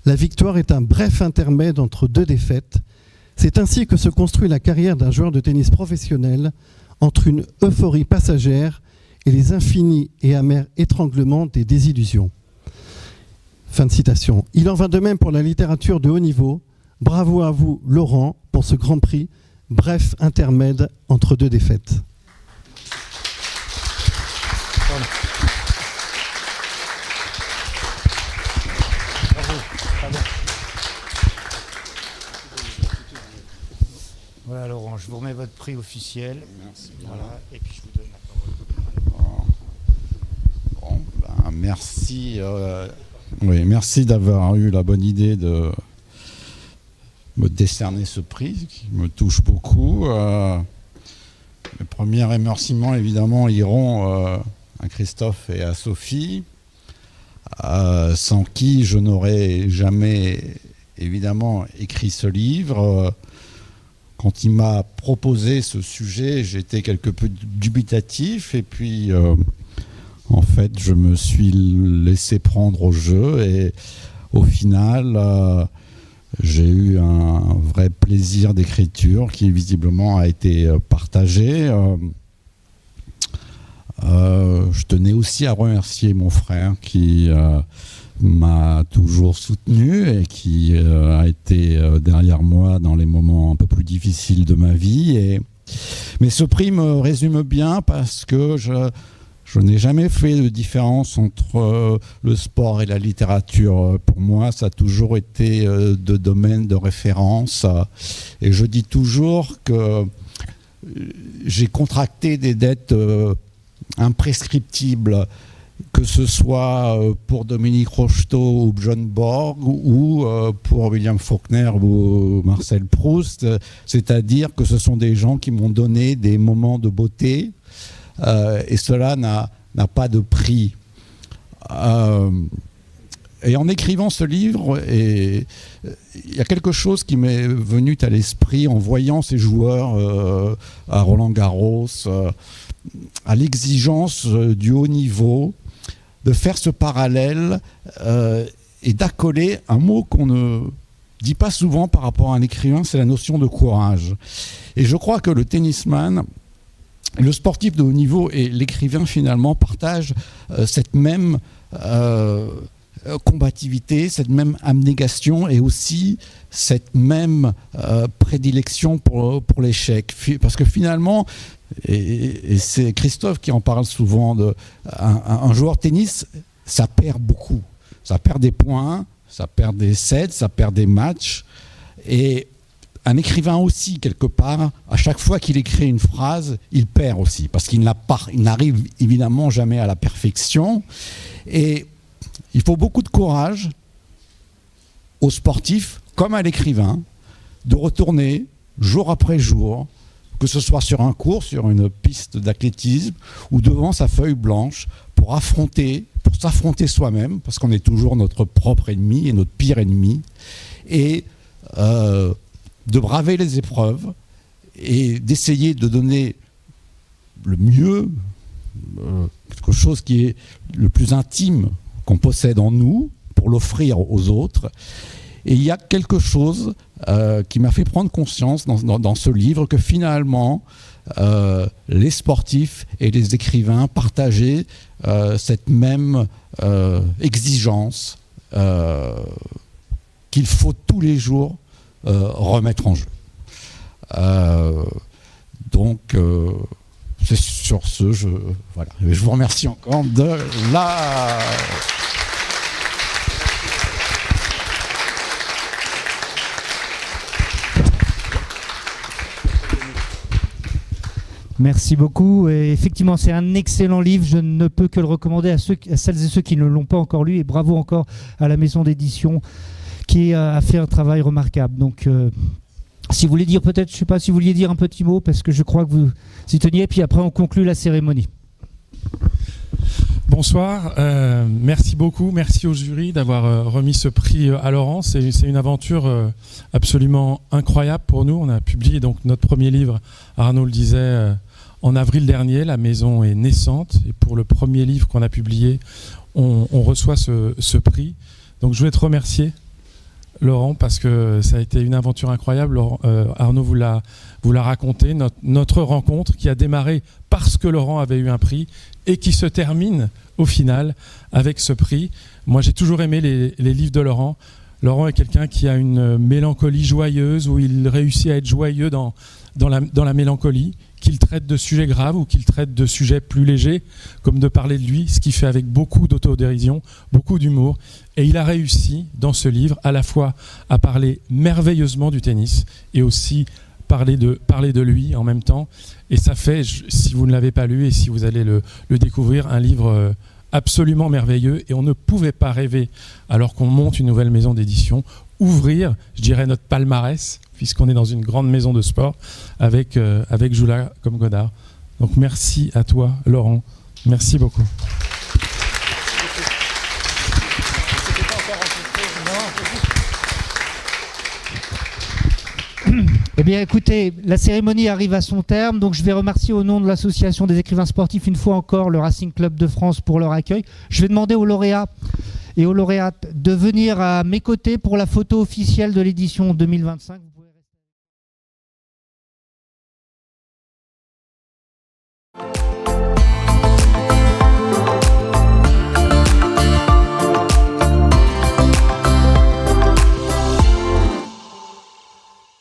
La victoire est un bref intermède entre deux défaites. C'est ainsi que se construit la carrière d'un joueur de tennis professionnel, entre une euphorie passagère et les infinis et amers étranglements des désillusions. » Fin de citation. Il en va de même pour la littérature de haut niveau. Bravo à vous, Laurent, pour ce Grand Prix, bref intermède entre deux défaites. Voilà, Laurent, je vous remets votre prix officiel. Merci. Voilà, et puis je vous donne la parole. Bon, merci. Oui, merci d'avoir eu la bonne idée de me décerner ce prix qui me touche beaucoup. Les premiers remerciements, évidemment, iront à Christophe et à Sophie, sans qui je n'aurais jamais, évidemment, écrit ce livre. Quand il m'a proposé ce sujet, j'étais quelque peu dubitatif et puis en fait je me suis laissé prendre au jeu et au final j'ai eu un vrai plaisir d'écriture qui visiblement a été partagé. Je tenais aussi à remercier mon frère qui m'a toujours soutenu et qui a été derrière moi dans les moments un peu plus difficiles de ma vie. Mais ce prix me résume bien parce que je n'ai jamais fait de différence entre le sport et la littérature. Pour moi, ça a toujours été deux domaines de référence. Et je dis toujours que j'ai contracté des dettes imprescriptibles, que ce soit pour Dominique Rocheteau ou John Borg ou pour William Faulkner ou Marcel Proust, c'est-à-dire que ce sont des gens qui m'ont donné des moments de beauté et cela n'a pas de prix. Et en écrivant ce livre, il y a quelque chose qui m'est venu à l'esprit en voyant ces joueurs à Roland-Garros, à l'exigence du haut niveau, de faire ce parallèle et d'accoler un mot qu'on ne dit pas souvent par rapport à un écrivain, c'est la notion de courage. Et je crois que le tennisman, le sportif de haut niveau et l'écrivain finalement partagent cette même combativité, cette même abnégation et aussi cette même prédilection pour l'échec. Parce que finalement, et c'est Christophe qui en parle souvent, un joueur de tennis, ça perd beaucoup. Ça perd des points, ça perd des sets, ça perd des matchs. Et un écrivain aussi, quelque part, à chaque fois qu'il écrit une phrase, il perd aussi, parce qu'il n'arrive évidemment jamais à la perfection. Et il faut beaucoup de courage aux sportifs, comme à l'écrivain, de retourner jour après jour, que ce soit sur un cours, sur une piste d'athlétisme, ou devant sa feuille blanche, pour s'affronter soi-même, parce qu'on est toujours notre propre ennemi et notre pire ennemi, et de braver les épreuves et d'essayer de donner le mieux, quelque chose qui est le plus intime qu'on possède en nous, pour l'offrir aux autres. Et il y a quelque chose qui m'a fait prendre conscience dans ce livre que finalement, les sportifs et les écrivains partageaient cette même exigence qu'il faut tous les jours remettre en jeu. Donc, c'est sur ce, je vous remercie encore de la... Merci beaucoup. Et effectivement, c'est un excellent livre. Je ne peux que le recommander à celles et ceux qui ne l'ont pas encore lu. Et bravo encore à la maison d'édition qui a fait un travail remarquable. Donc, si vous voulez dire peut-être, je ne sais pas si vous vouliez dire un petit mot, parce que je crois que vous y teniez. Puis après, on conclut la cérémonie. Bonsoir, merci beaucoup, merci au jury d'avoir remis ce prix à Laurent. C'est une aventure absolument incroyable pour nous. On a publié donc notre premier livre, Arnaud le disait, en avril dernier. La maison est naissante et pour le premier livre qu'on a publié, on reçoit ce prix. Donc je voulais te remercier, Laurent, parce que ça a été une aventure incroyable. Arnaud vous l'a raconté, notre rencontre qui a démarré parce que Laurent avait eu un prix et qui se termine au final avec ce prix. Moi, j'ai toujours aimé les livres de Laurent. Laurent est quelqu'un qui a une mélancolie joyeuse, où il réussit à être joyeux dans la mélancolie, qu'il traite de sujets graves ou qu'il traite de sujets plus légers, comme de parler de lui, ce qu'il fait avec beaucoup d'autodérision, beaucoup d'humour. Et il a réussi, dans ce livre, à la fois à parler merveilleusement du tennis et aussi parler de lui en même temps. Et ça fait, si vous ne l'avez pas lu et si vous allez le découvrir, un livre absolument merveilleux. Et on ne pouvait pas rêver, alors qu'on monte une nouvelle maison d'édition, ouvrir, je dirais, notre palmarès, puisqu'on est dans une grande maison de sport, avec Joula comme Godard. Donc merci à toi, Laurent. Merci beaucoup. Eh bien, écoutez, la cérémonie arrive à son terme, donc je vais remercier au nom de l'Association des écrivains sportifs une fois encore le Racing Club de France pour leur accueil. Je vais demander aux lauréats et aux lauréates de venir à mes côtés pour la photo officielle de l'édition 2025.